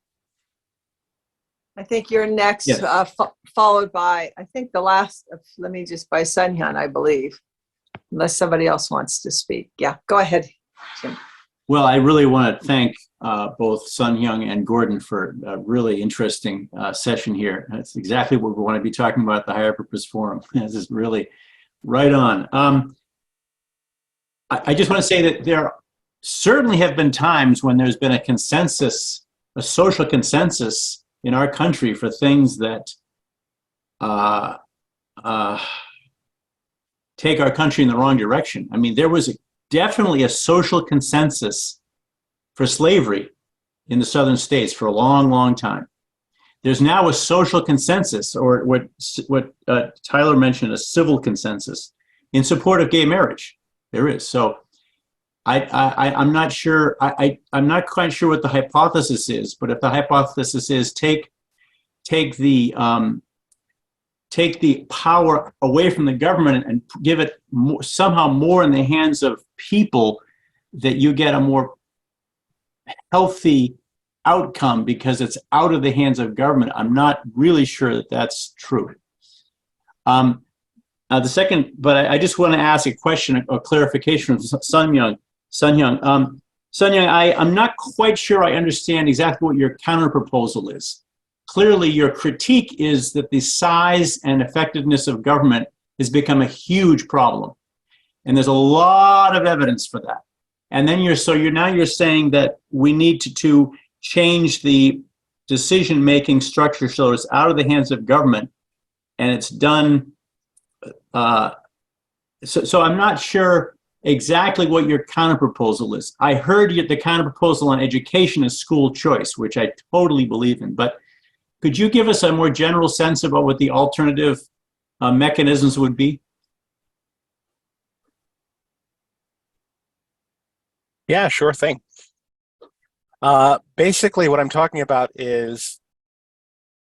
I think you're next, Yes. Followed by, I think the last, by Sunhyun, I believe, unless somebody else wants to speak. Yeah, go ahead, Jim. Well, I really want to thank both Sunhyun and Gordon for a really interesting session here. That's exactly what we want to be talking about at the Higher Purpose Forum. This is really right on. I just want to say that there certainly have been times when there's been a consensus, a social consensus in our country for things that take our country in the wrong direction. I mean, there was definitely a social consensus for slavery in the southern states for a long, long time. There's now a social consensus, or what Tyler mentioned, a civil consensus in support of gay marriage. There is. So I'm not sure. I'm not quite sure what the hypothesis is, but if the hypothesis is take the power away from the government and give it somehow more in the hands of people, that you get a more healthy outcome because it's out of the hands of government. I'm not really sure that that's true. The second, but I just want to ask a question, a clarification from Sunhyun. Sunhyun, I'm not quite sure I understand exactly what your counter proposal is. Clearly, your critique is that the size and effectiveness of government has become a huge problem. And there's a lot of evidence for that. And then you're saying that we need to change the decision-making structure so it's out of the hands of government, and it's done. So I'm not sure exactly what your counterproposal is. I heard the counterproposal on education is school choice, which I totally believe in. But could you give us a more general sense about what the alternative mechanisms would be? Yeah, sure thing. Basically, what I'm talking about is,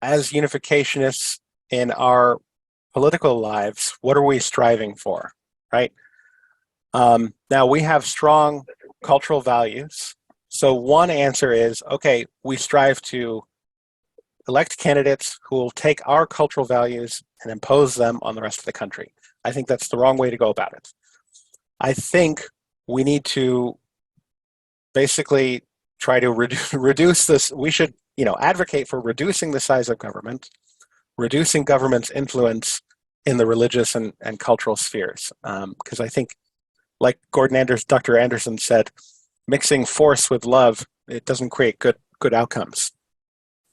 as unificationists in our political lives, what are we striving for, right? Now, we have strong cultural values. So one answer is, okay, we strive to elect candidates who will take our cultural values and impose them on the rest of the country. I think that's the wrong way to go about it. I think we need to basically try to reduce this. We should, advocate for reducing the size of government, reducing government's influence in the religious and cultural spheres. Because I think, like Dr. Anderson said, mixing force with love, it doesn't create good outcomes.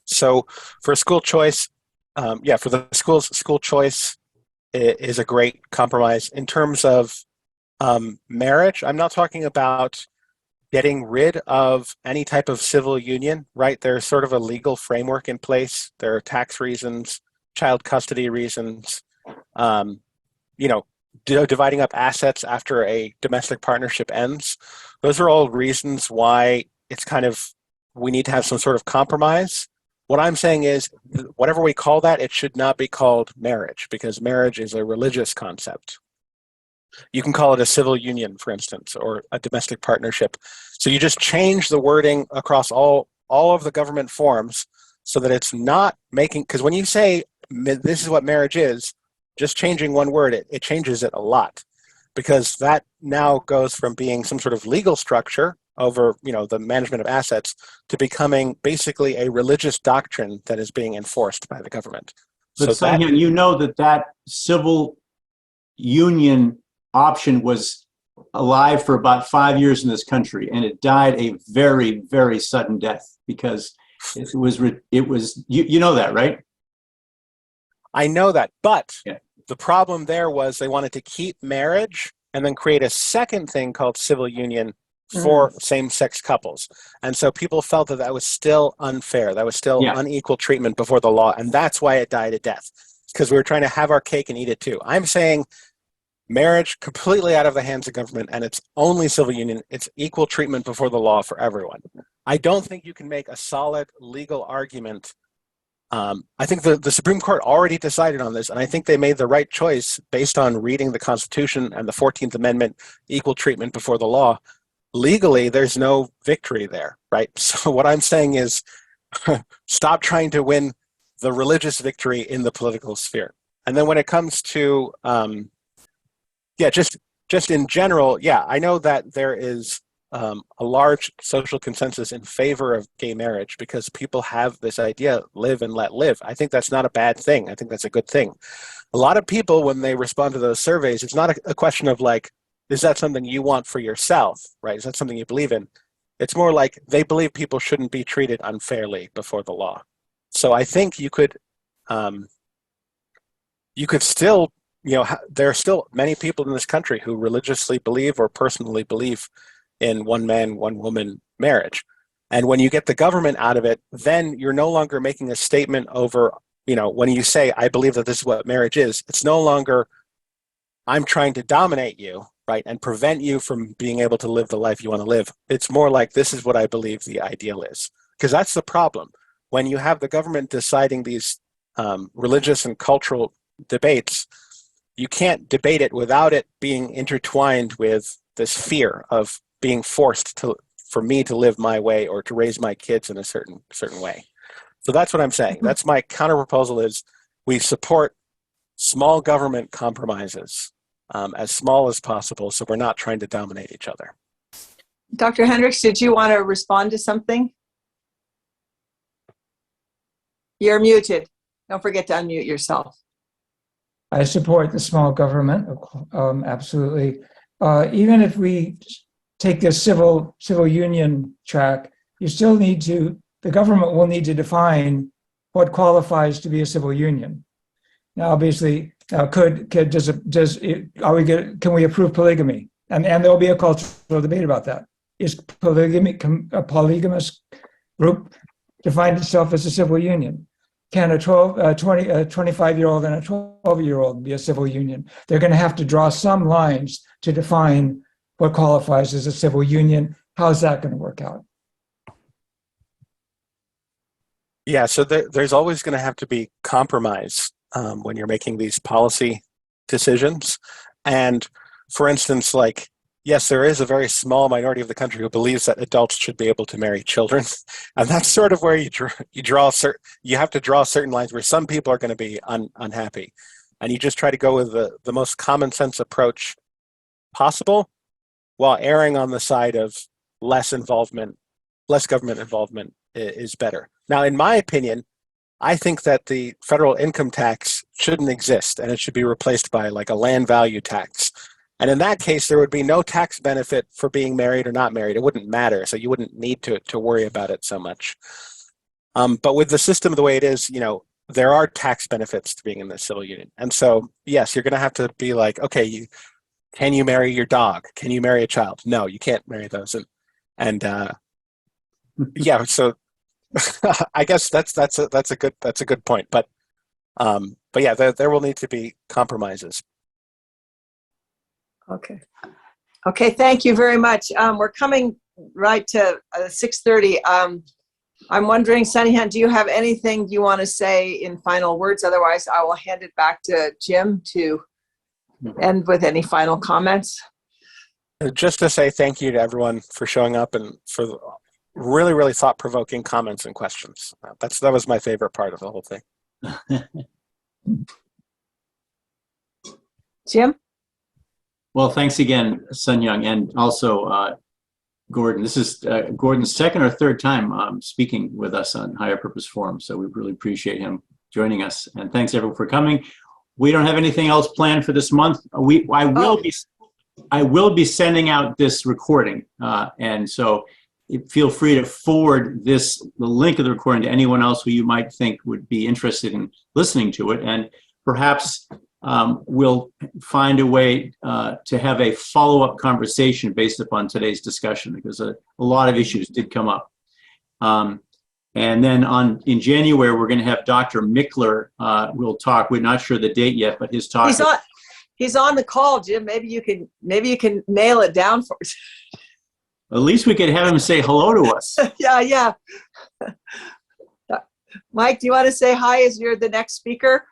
So for school choice, for the schools, school choice is a great compromise. In terms of marriage, I'm not talking about getting rid of any type of civil union, right? There's sort of a legal framework in place. There are tax reasons, child custody reasons, dividing up assets after a domestic partnership ends. Those are all reasons why it's kind of, we need to have some sort of compromise. What I'm saying is, whatever we call that, it should not be called marriage, because marriage is a religious concept. You can call it a civil union, for instance, or a domestic partnership. So you just change the wording across all of the government forms so that it's not making, because when you say this is what marriage is, just changing one word, it changes it a lot, because that now goes from being some sort of legal structure over, the management of assets to becoming basically a religious doctrine that is being enforced by the government. But So that, Sunhyun, you know that civil union option was alive for about 5 years in this country, and it died a very, very sudden death because it was you know that, right? I know that, but Yeah. the problem there was they wanted to keep marriage and then create a second thing called civil union for same-sex couples. And so people felt that was still unfair. That was still unequal treatment before the law. And that's why it died a death, because we were trying to have our cake and eat it too. I'm saying marriage completely out of the hands of government, and it's only civil union. It's equal treatment before the law for everyone. I don't think you can make a solid legal argument. I think the Supreme Court already decided on this, and I think they made the right choice based on reading the Constitution and the 14th Amendment, equal treatment before the law. Legally, there's no victory there, right? So what I'm saying is stop trying to win the religious victory in the political sphere. And then when it comes to, just in general, I know that there is a large social consensus in favor of gay marriage because people have this idea, live and let live. I think that's not a bad thing. I think that's a good thing. A lot of people, when they respond to those surveys, it's not a question of like, is that something you want for yourself, right? Is that something you believe in? It's more like they believe people shouldn't be treated unfairly before the law. So I think you could still, there are still many people in this country who religiously believe or personally believe in one man, one woman marriage. And when you get the government out of it, then you're no longer making a statement over, when you say, I believe that this is what marriage is, it's no longer, I'm trying to dominate you, right, and prevent you from being able to live the life you want to live. It's more like, this is what I believe the ideal is. Because that's the problem. When you have the government deciding these religious and cultural debates, you can't debate it without it being intertwined with this fear of being forced for me to live my way or to raise my kids in a certain way. So that's what I'm saying. That's my counter proposal is we support small government compromises, as small as possible, so we're not trying to dominate each other. Dr. Hendricks, did you want to respond to something? You're muted. Don't forget to unmute yourself. I support the small government, absolutely. Even if we take this civil union track, you still need to, the government will need to define what qualifies to be a civil union. Now, obviously, can we approve polygamy? And there'll be a cultural debate about that. Is polygamy, a polygamous group define itself as a civil union? Can a 25-year-old and a 12-year-old be a civil union? They're going to have to draw some lines to define what qualifies as a civil union. How's that going to work out? Yeah, so there's always going to have to be compromise when you're making these policy decisions. And for instance, like, yes, there is a very small minority of the country who believes that adults should be able to marry children. And that's sort of where you have to draw certain lines where some people are going to be unhappy. And you just try to go with the most common sense approach possible while erring on the side of less government involvement is better. Now, in my opinion, I think that the federal income tax shouldn't exist and it should be replaced by like a land value tax. And in that case, there would be no tax benefit for being married or not married. It wouldn't matter. So you wouldn't need to worry about it so much. But with the system the way it is, there are tax benefits to being in the civil union. And so, yes, you're going to have to be like, okay, can you marry your dog? Can you marry a child? No, you can't marry those. And yeah, so I guess that's a good point. But yeah, there will need to be compromises. Okay, thank you very much. We're coming right to 6:30. I'm wondering, Sunhyun, do you have anything you want to say in final words? Otherwise, I will hand it back to Jim to end with any final comments. Just to say thank you to everyone for showing up and for really, really thought-provoking comments and questions. That was my favorite part of the whole thing. Jim? Well, thanks again, Sunhyun, and also Gordon. This is Gordon's second or third time speaking with us on Higher Purpose Forum, so we really appreciate him joining us. And thanks everyone for coming. We don't have anything else planned for this month. I will be sending out this recording, and so feel free to forward the link of the recording to anyone else who you might think would be interested in listening to it, and perhaps we'll find a way to have a follow-up conversation based upon today's discussion, because a lot of issues did come up. And then in January, we're going to have Dr. Mickler will talk. We're not sure the date yet, but his talk. He's on the call, Jim. Maybe you can nail it down for us. At least we could have him say hello to us. Yeah. Mike, do you want to say hi as you're the next speaker?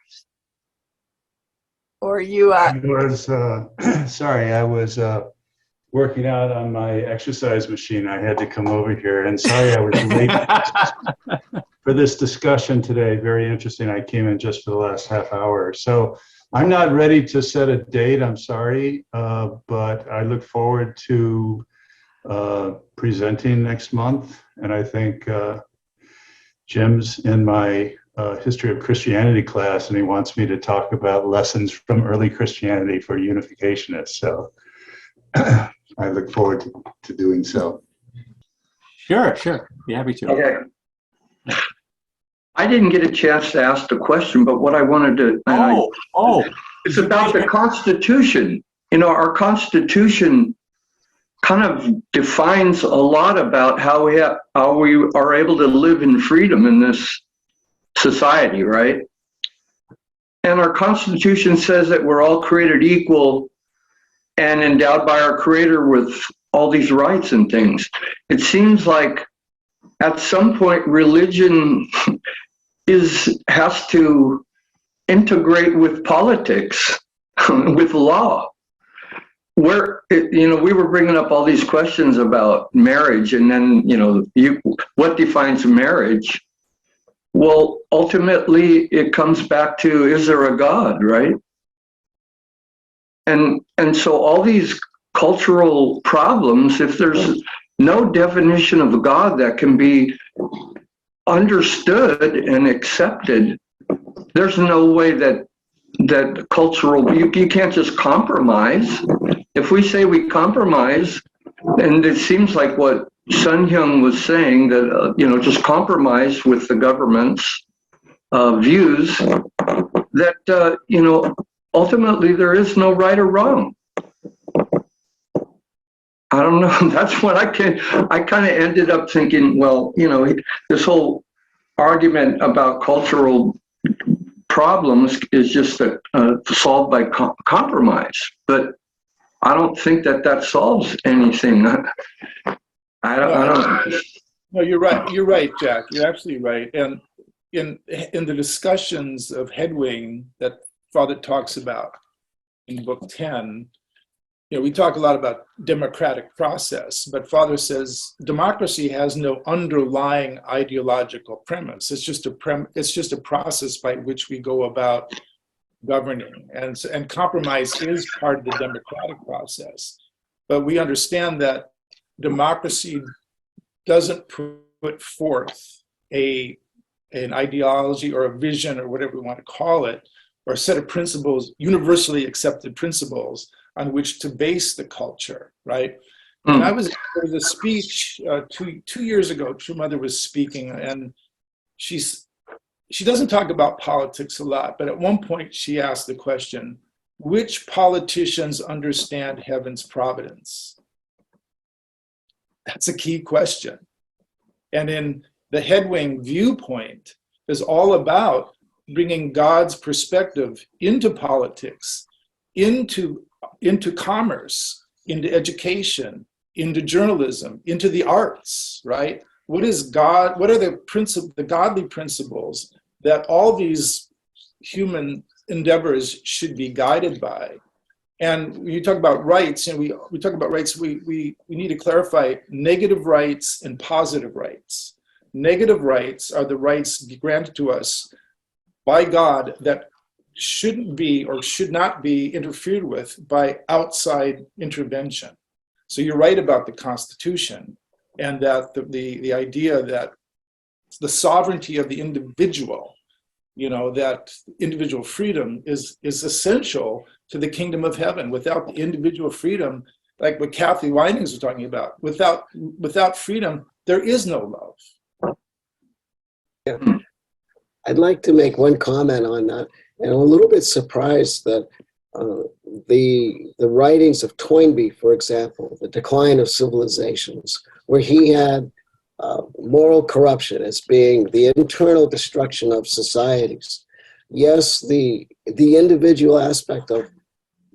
Or you? I was sorry. I was working out on my exercise machine. I had to come over here, and sorry I was late for this discussion today. Very interesting. I came in just for the last half hour, so I'm not ready to set a date. I'm sorry, but I look forward to presenting next month, and I think Jim's in my history of Christianity class, and he wants me to talk about lessons from early Christianity for unificationists. So I look forward to doing so. Sure. Be happy to. Okay. I didn't get a chance to ask the question, but what I wanted to it's about the Constitution. Our Constitution kind of defines a lot about how we are able to live in freedom in this society, right? And our Constitution says that we're all created equal and endowed by our Creator with all these rights and things. It seems like at some point religion has to integrate with politics, with law. We were bringing up all these questions about marriage, and then what defines marriage? Well, ultimately, it comes back to, is there a God, right? And so all these cultural problems, if there's no definition of God that can be understood and accepted, there's no way that cultural, you can't just compromise. If we say we compromise, and it seems like what Sunhyun was saying, that just compromise with the government's views, that ultimately there is no right or wrong. I don't know. That's what I kind of ended up thinking. Well, this whole argument about cultural problems is just solved by compromise, but I don't think that solves anything. I don't. No, you're right. You're right, Jack. You're absolutely right. And in the discussions of Headwing that Father talks about in Book 10, we talk a lot about democratic process, but Father says democracy has no underlying ideological premise. It's just a process by which we go about governing, and compromise is part of the democratic process. But we understand that democracy doesn't put forth a an ideology or a vision or whatever we want to call it, or a set of principles, universally accepted principles on which to base the culture, right? And there was a speech 2 years ago, True Mother was speaking, and she doesn't talk about politics a lot, but at one point she asked the question, which politicians understand heaven's providence? That's a key question. And in the Headwing viewpoint is all about bringing God's perspective into politics, into commerce, into education, into journalism, into the arts, right? What is God? What are the godly principles that all these human endeavors should be guided by? And when you talk about rights, and we talk about rights, we need to clarify negative rights and positive rights. Negative rights are the rights granted to us by God that shouldn't be or should not be interfered with by outside intervention. So you're right about the Constitution, and that the idea that the sovereignty of the individual, that individual freedom is essential to the kingdom of heaven. Without the individual freedom, like what Kathy Winings was talking about, without freedom, there is no love. Yeah. I'd like to make one comment on that, and I'm a little bit surprised that the writings of Toynbee, for example, The Decline of Civilizations, where he had moral corruption as being the internal destruction of societies. Yes, the individual aspect of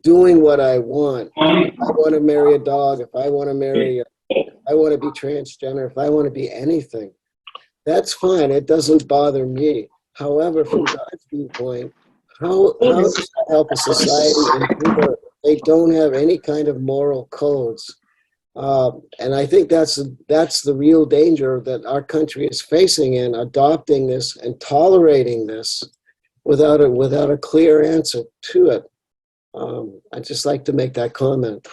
doing what I want. If I want to marry a dog, if I want to if I want to be transgender, if I want to be anything, that's fine. It doesn't bother me. However, from God's viewpoint, how does that help a society if they don't have any kind of moral codes? And I think that's the real danger that our country is facing in adopting this and tolerating this without a clear answer to it. I'd just like to make that comment.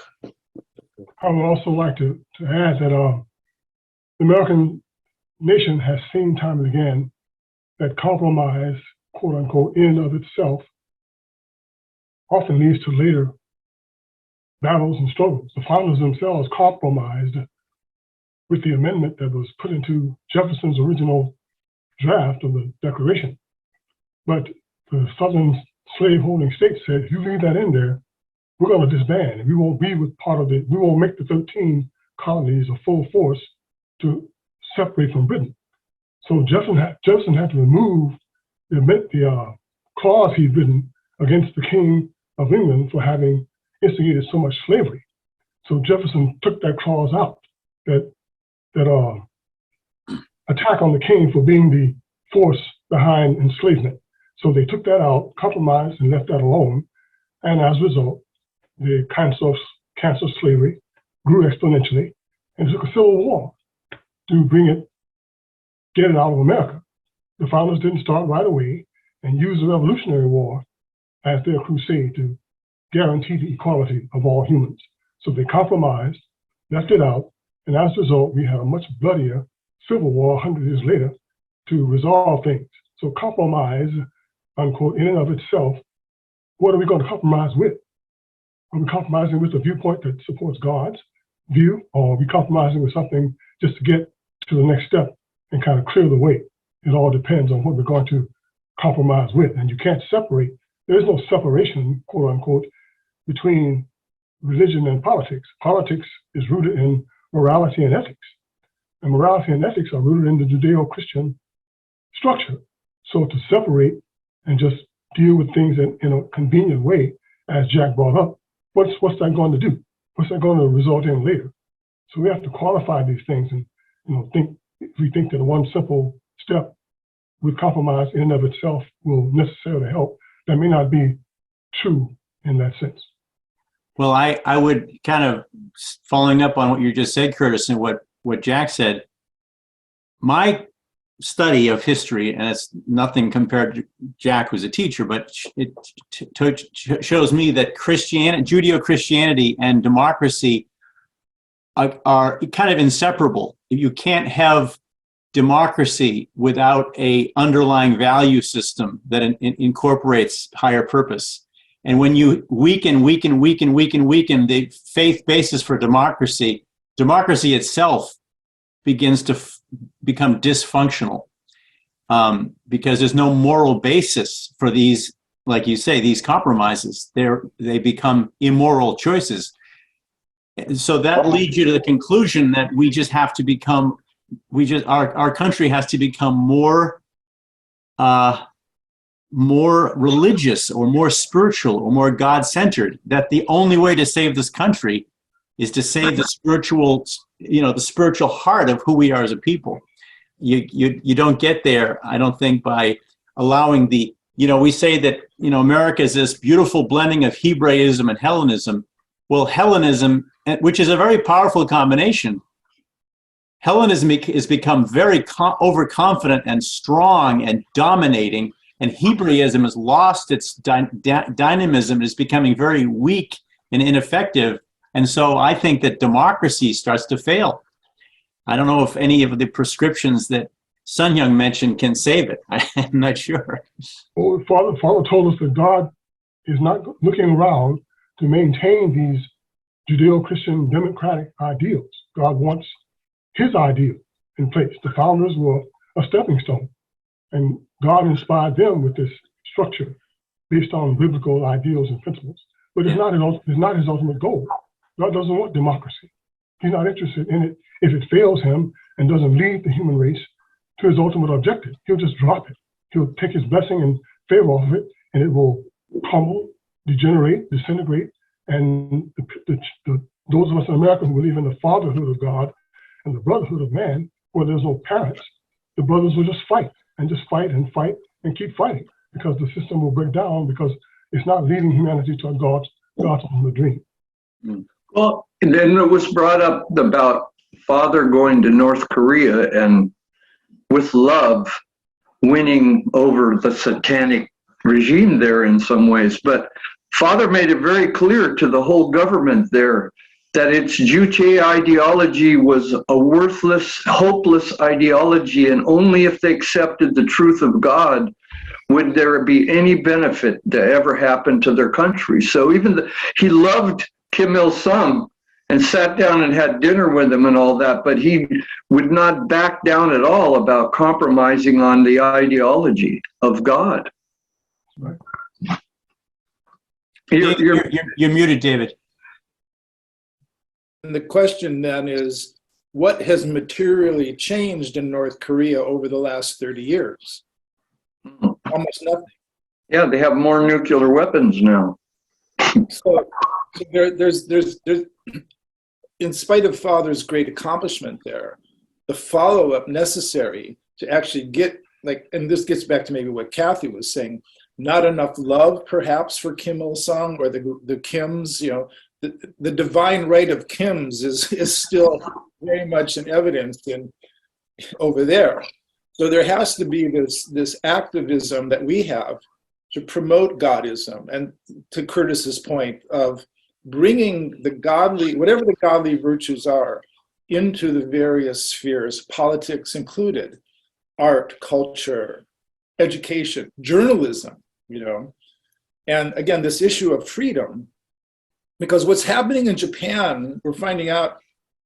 I would also like to add that the American nation has seen time and again that compromise, quote unquote, in and of itself often leads to later battles and struggles. The founders themselves compromised with the amendment that was put into Jefferson's original draft of the Declaration. But the Southern slave-holding states said, if you leave that in there, we're going to disband, and we won't be with part of it. We won't make the 13 colonies a full force to separate from Britain. So Jefferson had to remove the clause he'd written against the King of England for having instigated so much slavery. So Jefferson took that clause out, that attack on the king for being the force behind enslavement. So they took that out, compromised, and left that alone. And as a result, the cancer of slavery grew exponentially, and took a civil war to get it out of America. The founders didn't start right away and use the Revolutionary War as their crusade to guarantee the equality of all humans. So they compromised, left it out, and as a result, we had a much bloodier civil war 100 years later to resolve things. So compromise, unquote, in and of itself, what are we going to compromise with? Are we compromising with a viewpoint that supports God's view, or are we compromising with something just to get to the next step and kind of clear the way? It all depends on what we're going to compromise with. And you can't separate, there is no separation, quote unquote, between religion and politics. Politics is rooted in morality and ethics. And morality and ethics are rooted in the Judeo-Christian structure. So to separate and just deal with things in a convenient way, as Jack brought up, what's that going to do? What's that going to result in later? So we have to qualify these things and if we think that one simple step with compromise in and of itself will necessarily help, that may not be true in that sense. Well, I would kind of, following up on what you just said, Curtis, and what Jack said, my study of history, and it's nothing compared to Jack, who's a teacher, but it shows me that Judeo-Christianity and democracy are kind of inseparable. You can't have democracy without a underlying value system that incorporates higher purpose. And when you weaken the faith basis for democracy, democracy itself begins to become dysfunctional, because there's no moral basis for these, like you say, these compromises. They become immoral choices. And so that leads you to the conclusion that we just have to become, our country has to become more religious or more spiritual or more God-centered, that the only way to save this country is to save the spiritual, the spiritual heart of who we are as a people. You don't get there, I don't think, by allowing we say that, America is this beautiful blending of Hebraism and Hellenism. Well, Hellenism, which is a very powerful combination, Hellenism has become very overconfident and strong and dominating, and Hebraism has lost its dynamism, is becoming very weak and ineffective. And so I think that democracy starts to fail. I don't know if any of the prescriptions that Sunhyun mentioned can save it. I'm not sure. Well, Father told us that God is not looking around to maintain these Judeo-Christian democratic ideals. God wants his ideal in place. The founders were a stepping stone, and God inspired them with this structure based on biblical ideals and principles. But it's not his ultimate goal. God doesn't want democracy. He's not interested in it. If it fails him and doesn't lead the human race to his ultimate objective, he'll just drop it. He'll take his blessing and favor off of it, and it will crumble, degenerate, disintegrate. And those of us in America who believe in the fatherhood of God and the brotherhood of man, where there's no parents, the brothers will just fight and keep fighting, because the system will break down, because it's not leading humanity to God's ultimate dream. Well, and then it was brought up about Father going to North Korea and with love winning over the satanic regime there in some ways. But Father made it very clear to the whole government there that its Juche ideology was a worthless, hopeless ideology, and only if they accepted the truth of God would there be any benefit to ever happen to their country. So he loved Kim Il-sung and sat down and had dinner with him and all that, but he would not back down at all about compromising on the ideology of God. Right. You're muted, David. And the question then is, what has materially changed in North Korea over the last 30 years? Almost nothing. Yeah, they have more nuclear weapons now. So there's in spite of Father's great accomplishment there, the follow-up necessary to actually get, and this gets back to maybe what Kathy was saying, not enough love perhaps for Kim Il-sung or the Kims, the divine right of Kims is still very much in evidence over there. So there has to be this activism that we have to promote Godism, and to Curtis's point of bringing the godly, whatever the godly virtues are, into the various spheres, politics included, art, culture, education, journalism, And again, this issue of freedom, because what's happening in Japan, we're finding out,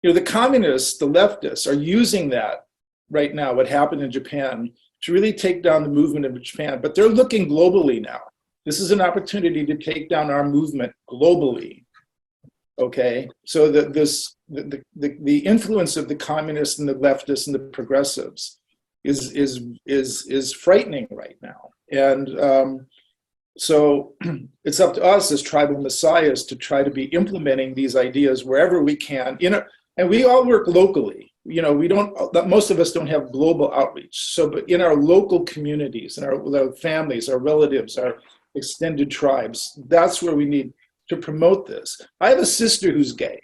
the communists, the leftists are using that right now, what happened in Japan, to really take down the movement of Japan. But they're looking globally now. This is an opportunity to take down our movement globally. Okay, so the influence of the communists and the leftists and the progressives is frightening right now. And so it's up to us as tribal messiahs to try to be implementing these ideas wherever we can. And we all work locally. Most of us don't have global outreach. So, but in our local communities, in our families, our relatives, our extended tribes, that's where we need to promote this. I have a sister who's gay.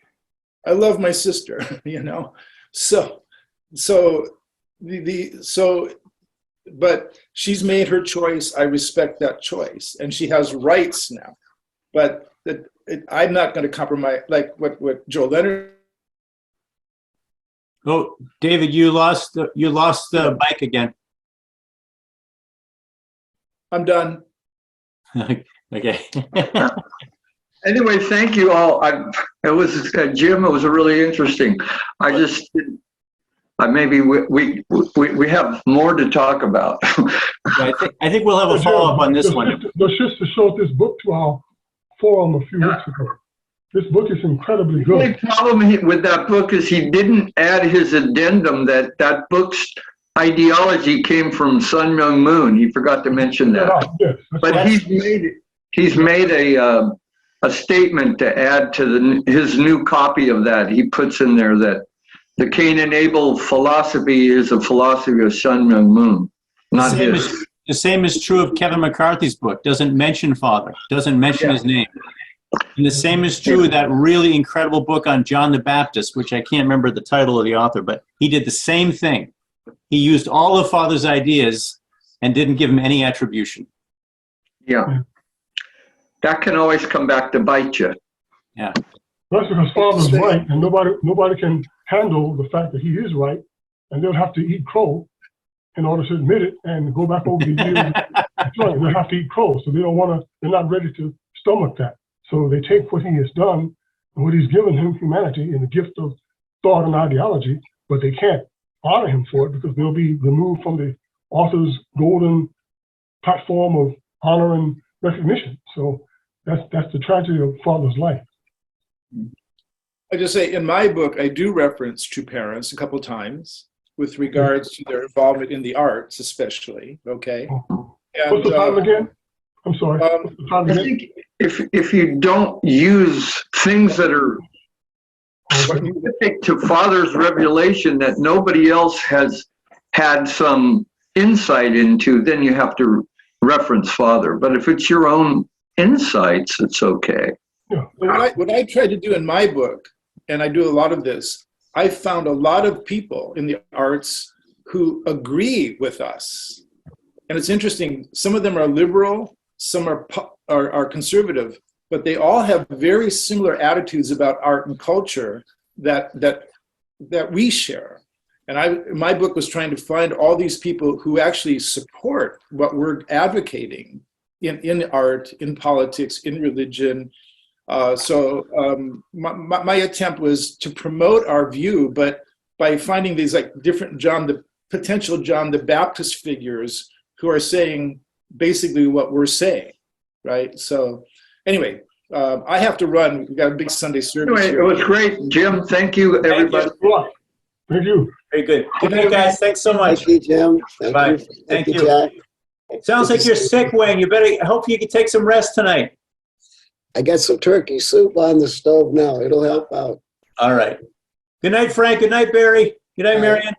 I love my sister, but she's made her choice. I respect that choice, and she has rights now. But I'm not going to compromise, like what Joe Leonard. Oh, David, you lost the mic again. I'm done. Okay. Anyway, thank you all. It was Jim. It was really interesting. I just maybe we have more to talk about. I think we'll have a follow up on this one. The sister showed this book to our forum a few weeks ago. This book is incredibly good. The only problem with that book is he didn't add his addendum that book's ideology came from Sun Myung Moon. He forgot to mention that. Yes, but right. he's made a statement to add to his new copy of that. He puts in there that the Cain and Abel philosophy is a philosophy of Sun Myung Moon, not his. The same is true of Kevin McCarthy's book. Doesn't mention Father. Doesn't mention his name. And the same is true of that really incredible book on John the Baptist, which I can't remember the title of the author, but he did the same thing. He used all of Father's ideas and didn't give him any attribution. Yeah. That can always come back to bite you. Yeah. That's because Father's right, and nobody can handle the fact that he is right, and they'll have to eat crow in order to admit it and go back over the years. That's right. They'll have to eat crow, so they're not ready to stomach that. So they take what he has done and what he's given him, humanity, in the gift of thought and ideology, but they can't honor him for it because they'll be removed from the author's golden platform of honor and recognition. So that's the tragedy of Father's life. I just say in my book, I do reference two parents a couple times with regards to their involvement in the arts, especially. Okay. And, what's the time again? I'm sorry. What's the time I again? think if you don't use things that are specific to Father's revelation that nobody else has had some insight into, then you have to reference Father. But if it's your own insights, it's okay. Yeah. What I try to do in my book, and I do a lot of this, I found a lot of people in the arts who agree with us. And it's interesting, some of them are liberal, some are conservative, but they all have very similar attitudes about art and culture that we share. And my book was trying to find all these people who actually support what we're advocating in art, in politics, in religion. So my attempt was to promote our view, but by finding these like different potential John the Baptist figures who are saying basically what we're saying, right? So anyway, I have to run. We've got a big Sunday service. Anyway, it was great, Jim. Thank you, everybody. Thank you. Very good. Good night, guys. Thanks so much. Thank you, Jim. Bye. Thank you. Jack. Sounds like you're sick, Wayne. I hope you can take some rest tonight. I got some turkey soup on the stove now. It'll help out. All right. Good night, Frank. Good night, Barry. Good night, Marion.